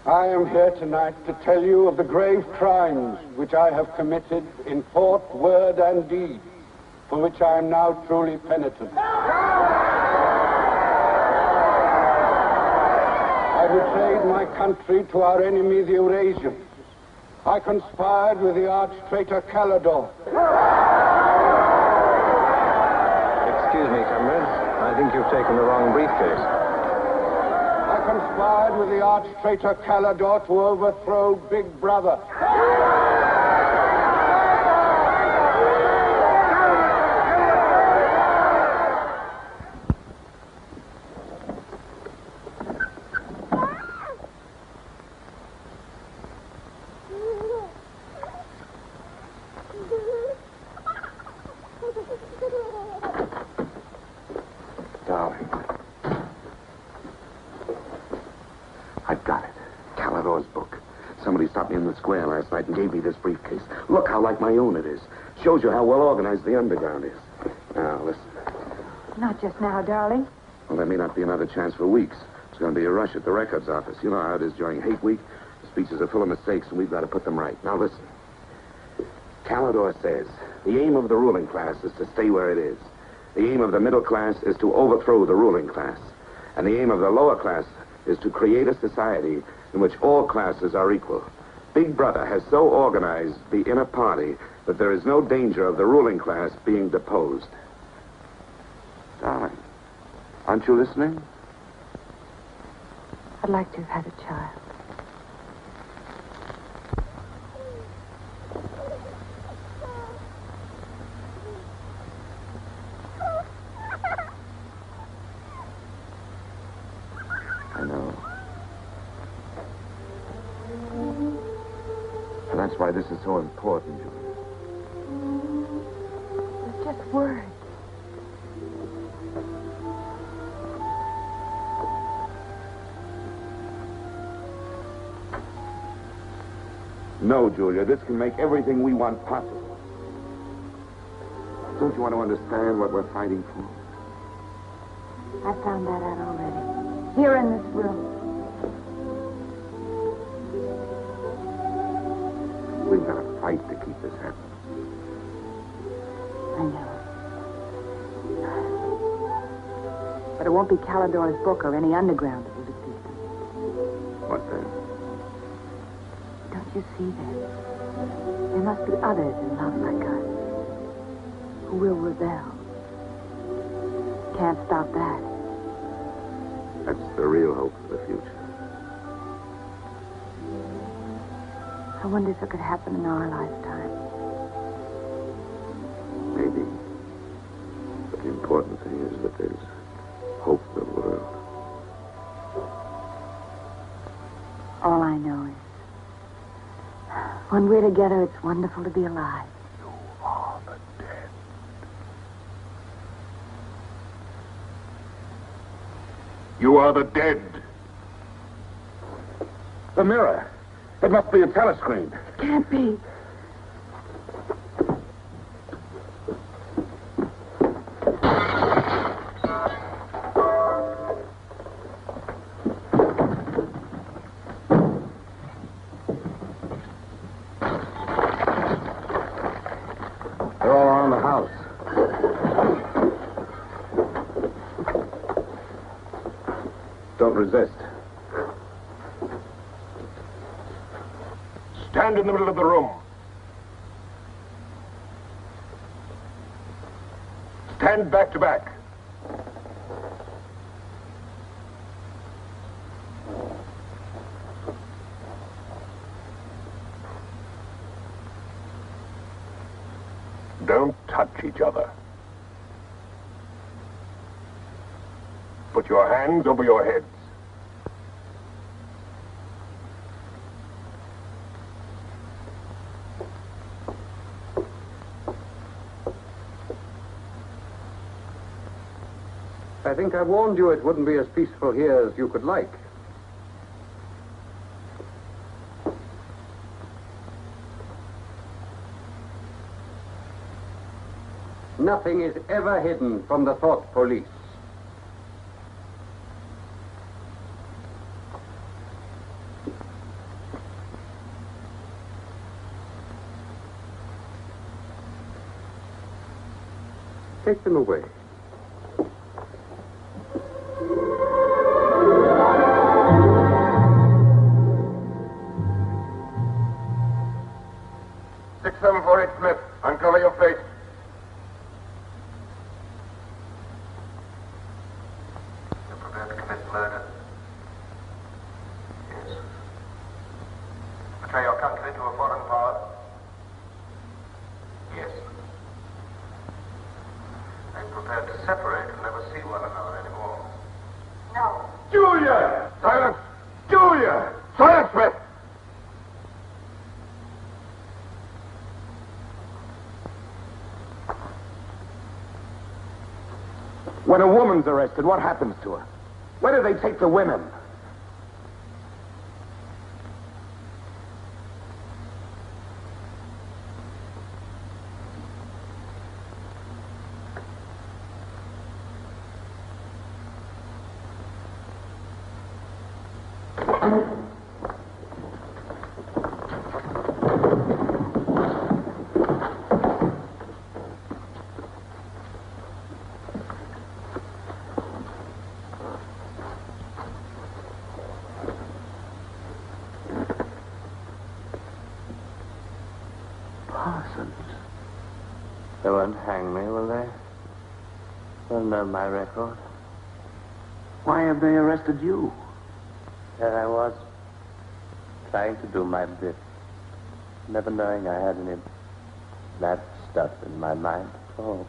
I am here tonight to tell you of the grave crimes which I have committed in thought, word, and deed, for which I am now truly penitent. I betrayed my country to our enemy, the Eurasians. I conspired with the arch-traitor Calidore. Excuse me, comrades. I think you've taken the wrong briefcase. I conspired with the arch-traitor Calidore to overthrow Big Brother. Darling. I've got it. Calidore's book. Somebody stopped me in the square last night and gave me this briefcase. Look how like my own it is. Shows you how well organized the underground is. Now, listen. Not just now, darling. Well, there may not be another chance for weeks. There's going to be a rush at the records office. You know how it is during hate week. The speeches are full of mistakes, and we've got to put them right. Now, listen. Calidore says the aim of the ruling class is to stay where it is. The aim of the middle class is to overthrow the ruling class. And the aim of the lower class is to create a society in which all classes are equal. Big Brother has so organized the inner party that there is no danger of the ruling class being deposed. Darling, aren't you listening? I'd like to have had a child. I know. And that's why this is so important, Julie. It's just words. No, Julia, this can make everything we want possible. Don't you want to understand what we're fighting for? I found that out already. Here in this room. We've got to fight to keep this happening. I know. But it won't be Calidore's book or any underground that will defeat them. What then? Don't you see that? There must be others in love like us who will rebel. Can't stop that. That's the real hope for the future. I wonder if it could happen in our lifetime. Maybe. But the important thing is that there's hope in the world. All I know is when we're together, it's wonderful to be alive. You are the dead. You are the dead. The mirror. It must be a telescreen. Can't be. Don't resist. Stand in the middle of the room. Stand back to back. Don't touch each other. Put your hands over your heads. I think I warned you it wouldn't be as peaceful here as you could like. Nothing is ever hidden from the thought police. Take them away. Smith, uncover your face. You're prepared to commit murder? Yes. Betray your country to a foreign power? Yes. Are you prepared to separate and never see one another anymore? No. Julia! Silence! Julia! Silence, Smith! When a woman's arrested, what happens to her? Where do they take the women? They won't hang me, will they? They'll know my record. Why have they arrested you? There I was, trying to do my bit, never knowing I had any bad stuff in my mind at all.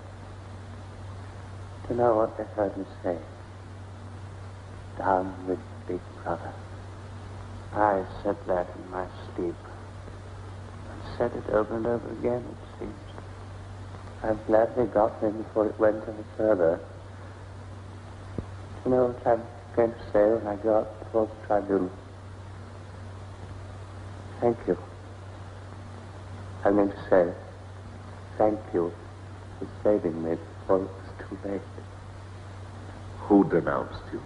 To know what they heard me say. Down with Big Brother. I said that in my sleep. And said it over and over again, it seems. I'm glad they got me before it went any further. You know what I'm going to say when I go up before the tribunal? Thank you. I'm going to say thank you for saving me before it was too late. Who denounced you?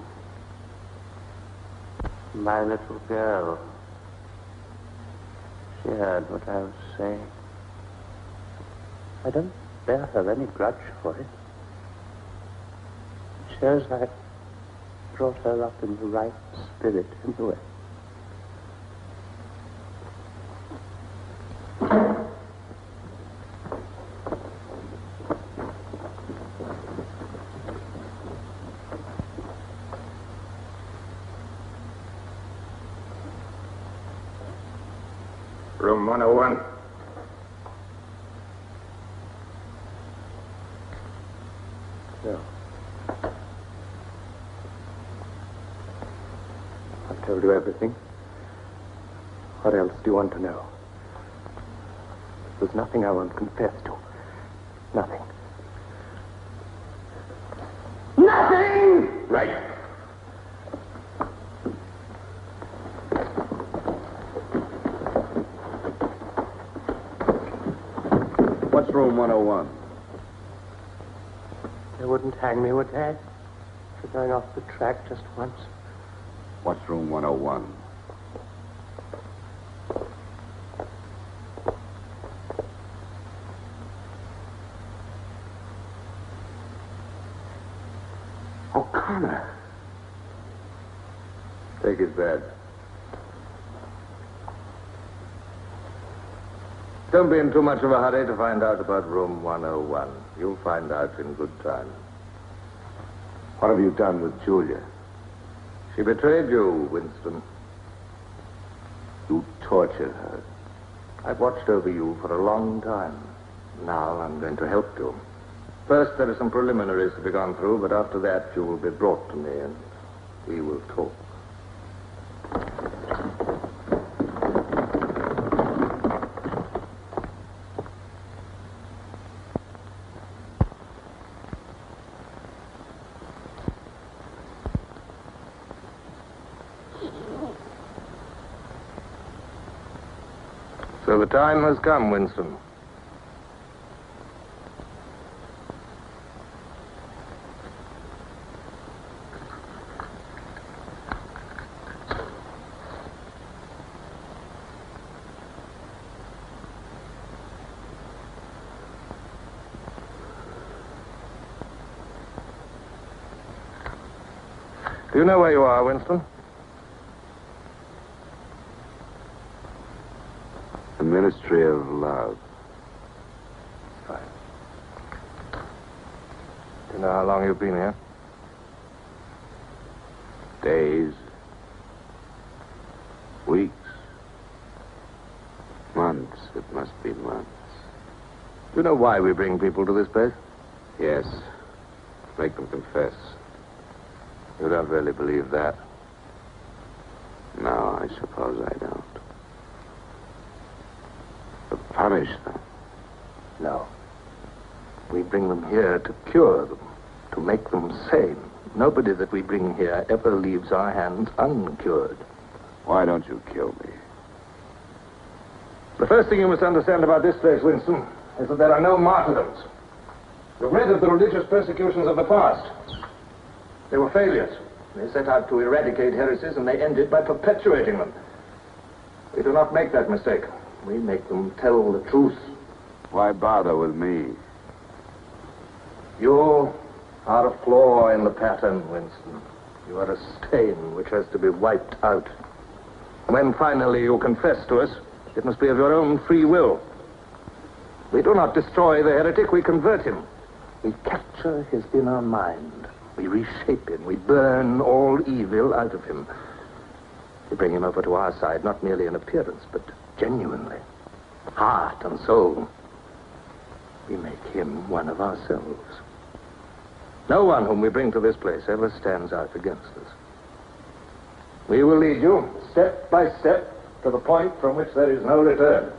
My little girl. She heard what I was saying. I don't bear her any grudge for it. It shows I brought her up in the right spirit anyway. Room 101. No. I've told you everything. What else do you want to know? There's nothing I won't confess to. Nothing. Nothing! Right. What's room 101? They wouldn't hang me, would they? For going off the track just once. What's room 101? O'Connor. Take his bed. Don't be in too much of a hurry to find out about room 101. You'll find out in good time. What have you done with Julia? She betrayed you, Winston. You tortured her. I've watched over you for a long time. Now I'm going to help you. First, there are some preliminaries to be gone through, but after that, you will be brought to me and we will talk. So the time has come, Winston. Do you know where you are, Winston? The Ministry of Love. Fine. Do you know how long you've been here? Days. Weeks. Months. It must be months. Do you know why we bring people to this place? Yes. Make them confess. You don't really believe that? No, I suppose I don't. To punish them. No. We bring them here to cure them, to make them sane. Nobody that we bring here ever leaves our hands uncured. Why don't you kill me? The first thing you must understand about this place, Winston, is that there are no martyrdoms. You've read of the religious persecutions of the past. They were failures. They set out to eradicate heresies, and they ended by perpetuating them. We do not make that mistake. We make them tell the truth. Why bother with me? You are a flaw in the pattern, Winston. You are a stain which has to be wiped out. When finally you confess to us, it must be of your own free will. We do not destroy the heretic, we convert him. We capture his inner mind. We reshape him. We burn all evil out of him. We bring him over to our side, not merely in appearance, but genuinely. Heart and soul. We make him one of ourselves. No one whom we bring to this place ever stands out against us. We will lead you, step by step, to the point from which there is no return.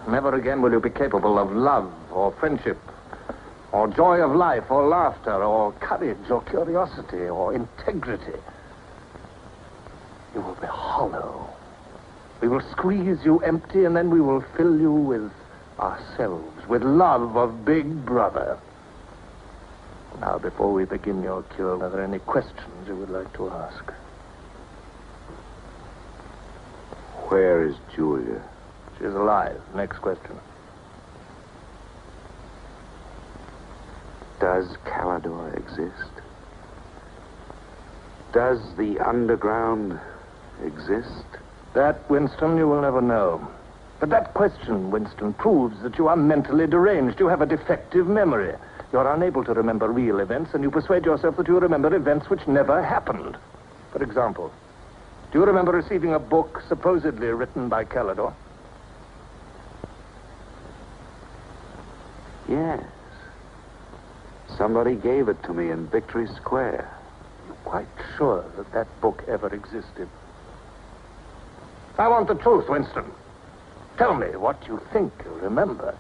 Never again will you be capable of love or friendship, or joy of life, or laughter, or courage, or curiosity, or integrity. You will be hollow. We will squeeze you empty, and then we will fill you with ourselves, with love of Big Brother. Now, before we begin your cure, are there any questions you would like to ask? Where is Julia? She is alive. Next question. Does Calador exist? Does the underground exist? That, Winston, you will never know. But that question, Winston, proves that you are mentally deranged. You have a defective memory. You're unable to remember real events, and you persuade yourself that you remember events which never happened. For example, do you remember receiving a book supposedly written by Calador? Yes. Somebody gave it to me in Victory Square. You're quite sure that that book ever existed? I want the truth, Winston. Tell me what you think you remember.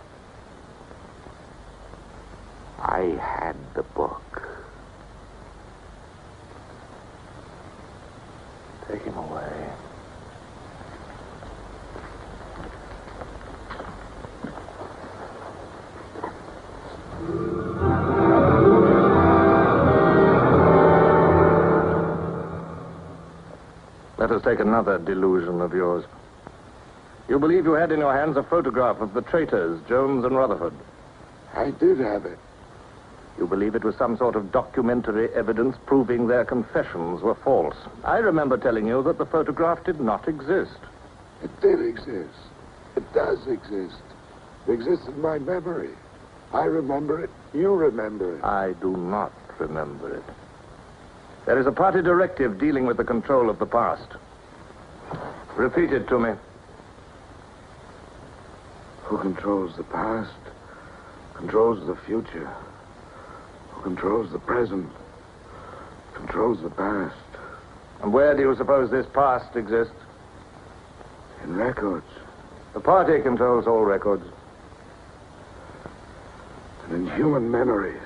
I had the book. Take him away. Let us take another delusion of yours. You believe you had in your hands a photograph of the traitors, Jones and Rutherford. I did have it. You believe it was some sort of documentary evidence proving their confessions were false. I remember telling you that the photograph did not exist. It did exist. It does exist. It exists in my memory. I remember it. You remember it. I do not remember it. There is a party directive dealing with the control of the past. Repeat it to me. Who controls the past controls the future. Who controls the present controls the past. And where do you suppose this past exists? In records. The party controls all records. And in human memories.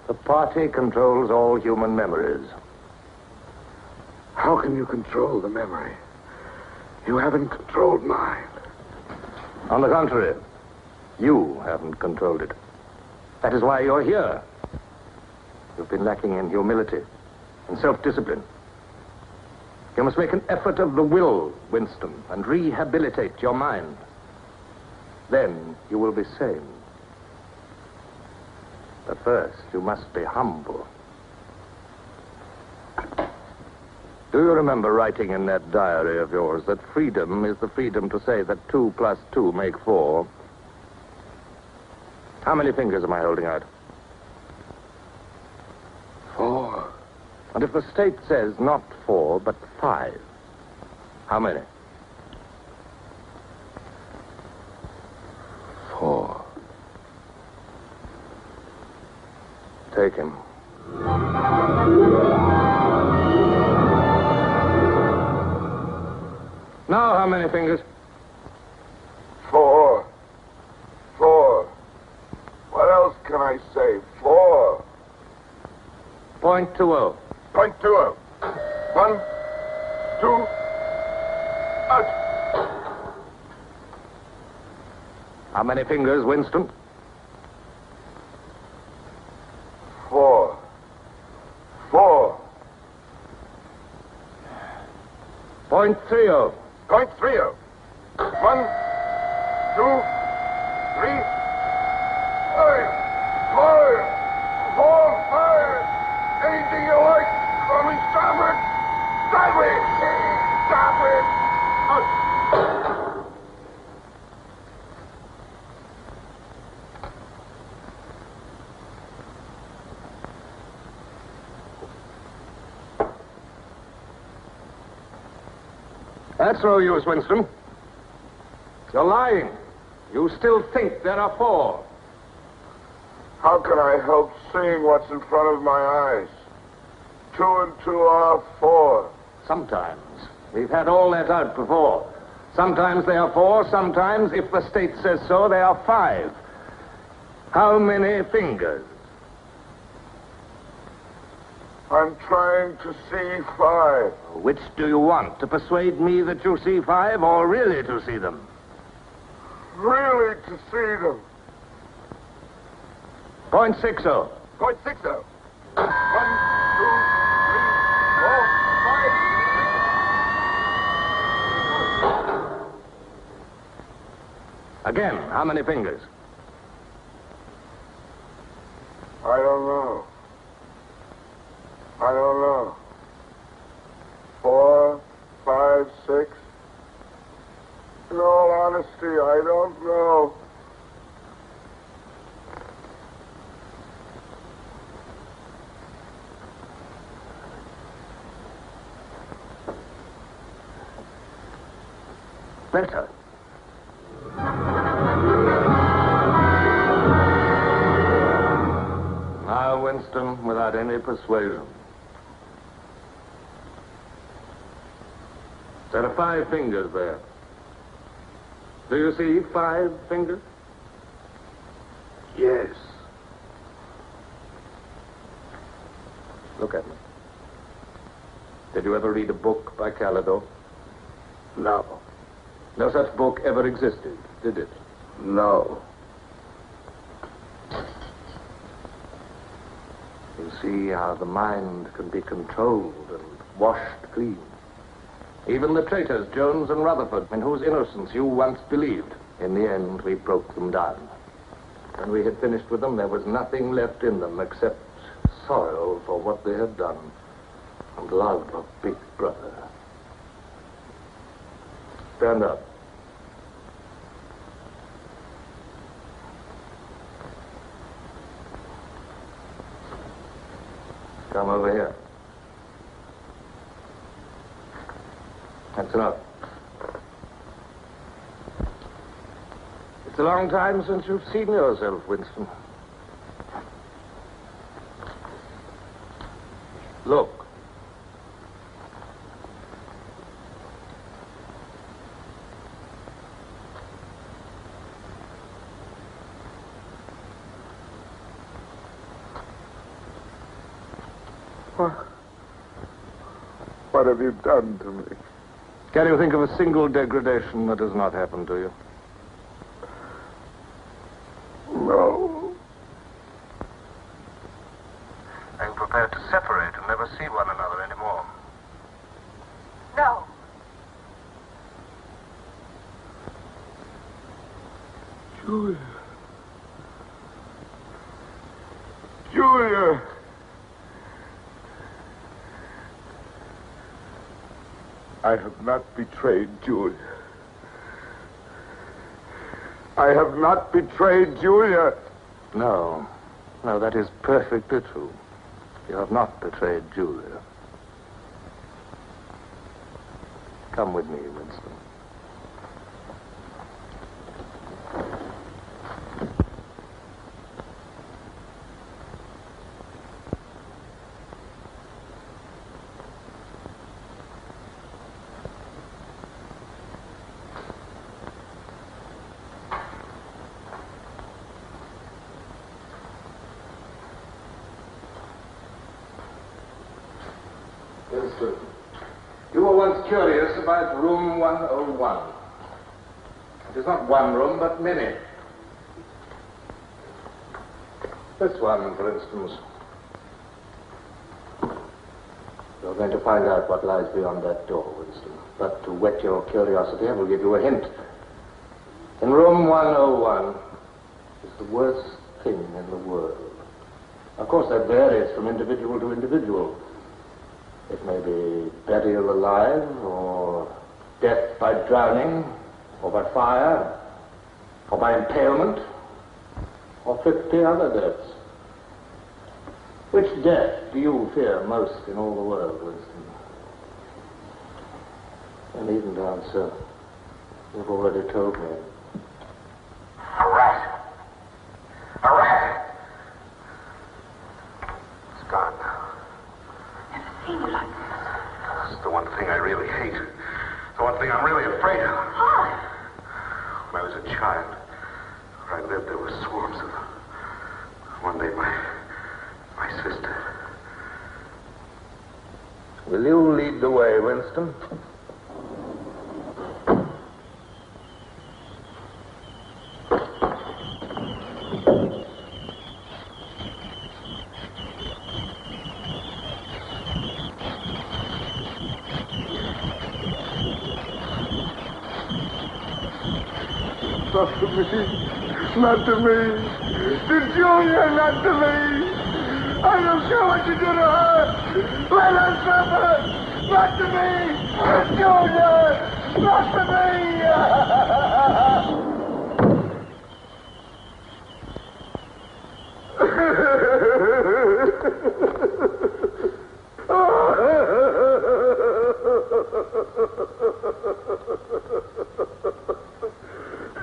The party controls all human memories. How can you control the memory? You haven't controlled mine. On the contrary, you haven't controlled it. That is why you're here. You've been lacking in humility and self-discipline. You must make an effort of the will, Winston, and rehabilitate your mind. Then you will be sane. But first, you must be humble. Do you remember writing in that diary of yours that freedom is the freedom to say that 2 plus 2 make 4? How many fingers am I holding out? 4. And if the state says not 4, but 5, how many? 4. Take him. Now, how many fingers? 4. 4. What else can I say? 4. .20. .20. 1, 2, out. How many fingers, Winston? 4. 4. .30. 0.30. 1, 2, 3, 5, 4, 5. Anything you like. Call me starboard. Sideways. Starboard. Out. That's no use, Winston. You're lying. You still think there are 4. How can I help seeing what's in front of my eyes? 2 and 2 are 4. Sometimes. We've had all that out before. Sometimes they are 4, sometimes, if the state says so, they are 5. How many fingers? I'm trying to see 5. Which do you want? To persuade me that you see 5 or really to see them? Really to see them. .60. 0.60. 1, 2, 3, 4, 5. Again, how many fingers? I don't know. I don't know. 4, 5, 6. In all honesty, I don't know. Better. Now, Winston, without any persuasion. There are 5 fingers there. Do you see 5 fingers? Yes. Look at me. Did you ever read a book by Calidore? No. No such book ever existed, did it? No. You see how the mind can be controlled and washed clean. Even the traitors, Jones and Rutherford, in whose innocence you once believed, in the end we broke them down. When we had finished with them, there was nothing left in them except sorrow for what they had done and love of Big Brother. Stand up. Come over here. That's enough. It's a long time since you've seen yourself, Winston. Look. What have you done to me? Can you think of a single degradation that has not happened to you? No. Are you prepared to separate and never see one another anymore? No. Julia. Julia. I have not betrayed Julia. I have not betrayed Julia. No. No, that is perfectly true. You have not betrayed Julia. Come with me, Winston. Winston, you were once curious about room 101. It is not one room, but many. This one, for instance. You're going to find out what lies beyond that door, Winston. But to whet your curiosity, I will give you a hint. In room 101 is the worst thing in the world. Of course, that varies from individual to individual. It may be burial alive, or death by drowning, or by fire, or by impalement, or 50 other deaths. Which death do you fear most in all the world, Winston? I needn't answer. You've already told me. A rat. A rat. It's gone now. Seen you like this. This is the one thing I really hate. The one thing I'm really afraid of. Why? When I was a child, where I lived, there were swarms of them. One day, my sister. Will you lead the way, Winston? Not to me. Not to me. To Julia, not to me. I don't care what you do to her. Let her suffer. Not to me. To Julia. Not to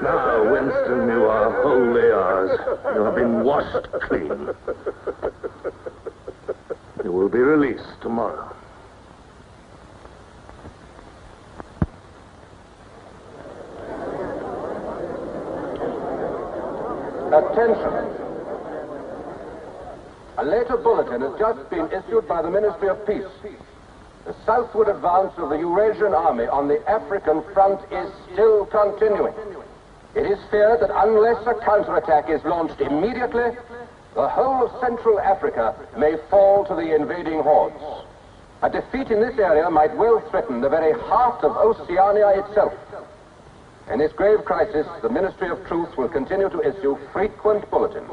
Now, Winston, you are wholly ours. You have been washed clean. You will be released tomorrow. Attention. A later bulletin has just been issued by the Ministry of Peace. The southward advance of the Eurasian army on the African front is still continuing. It is feared that unless a counterattack is launched immediately, the whole of Central Africa may fall to the invading hordes. A defeat in this area might well threaten the very heart of Oceania itself. In this grave crisis, the Ministry of Truth will continue to issue frequent bulletins.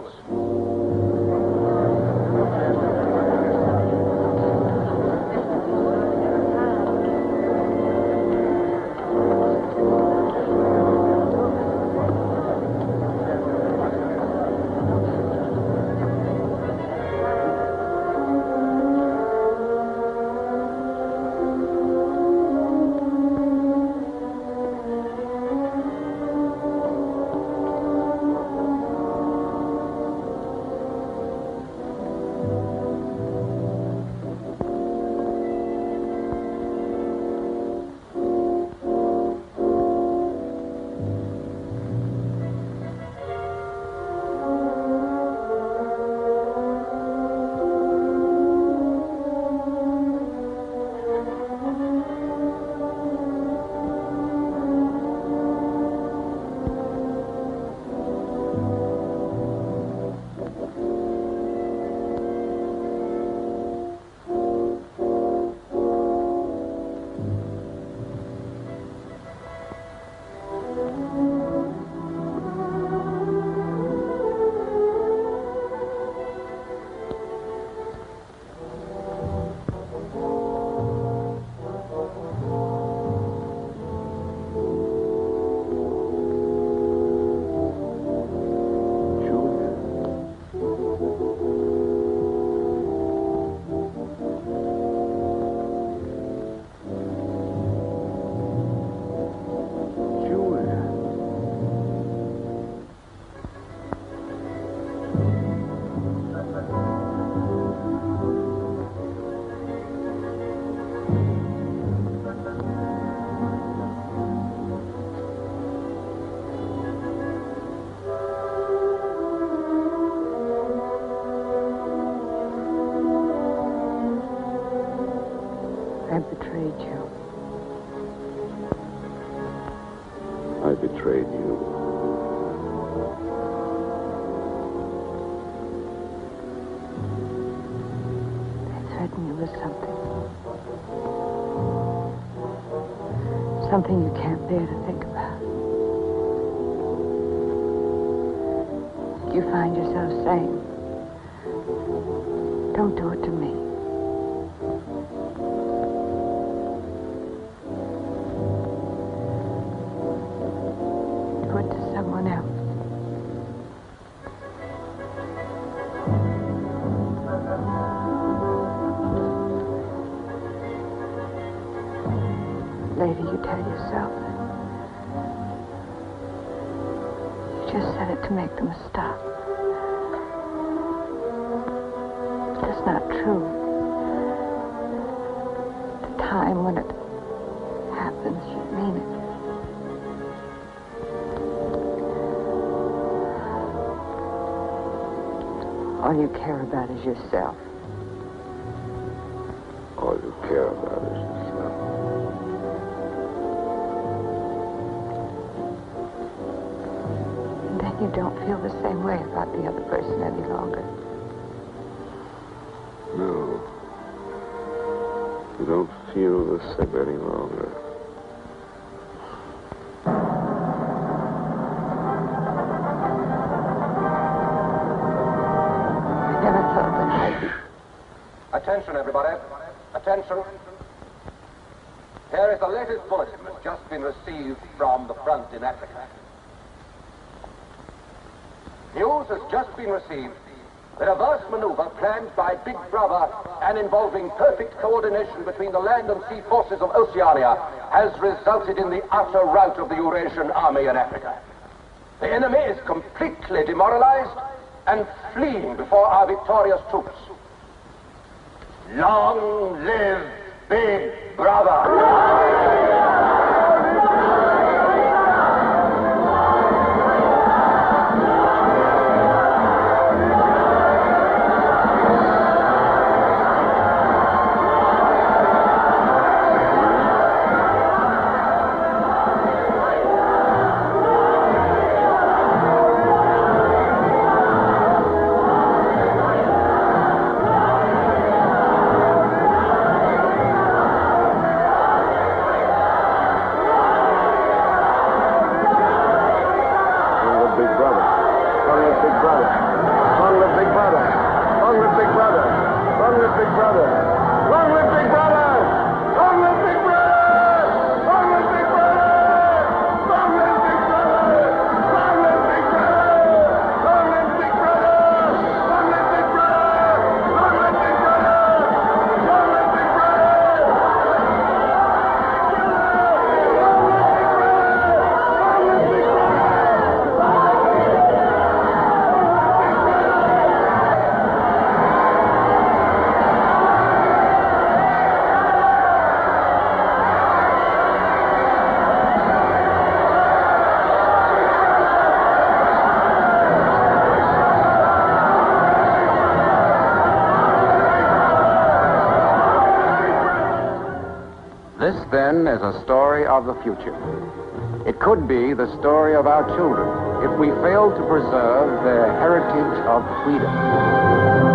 I betrayed you. I betrayed you. They threatened you with something. Something you can't bear to think about. You find yourself saying, don't do it to me. Do it to someone else. Later you tell yourself you just said it to make them stop. That's not true. The time when it happens, you mean it. All you care about is yourself. All you care about is yourself. And then you don't feel the same way about the other person any longer. No. You don't feel the same any longer. I never thought that I'd be... Attention, everybody. Attention. Here is the latest bulletin that's just been received from the front in Africa. News has just been received that a vast maneuver planned by Big Brother and involving perfect coordination between the land and sea forces of Oceania has resulted in the utter rout of the Eurasian army in Africa. The enemy is completely demoralized and fleeing before our victorious troops. Long live Big Brother! This, then, is a story of the future. It could be the story of our children if we fail to preserve their heritage of freedom.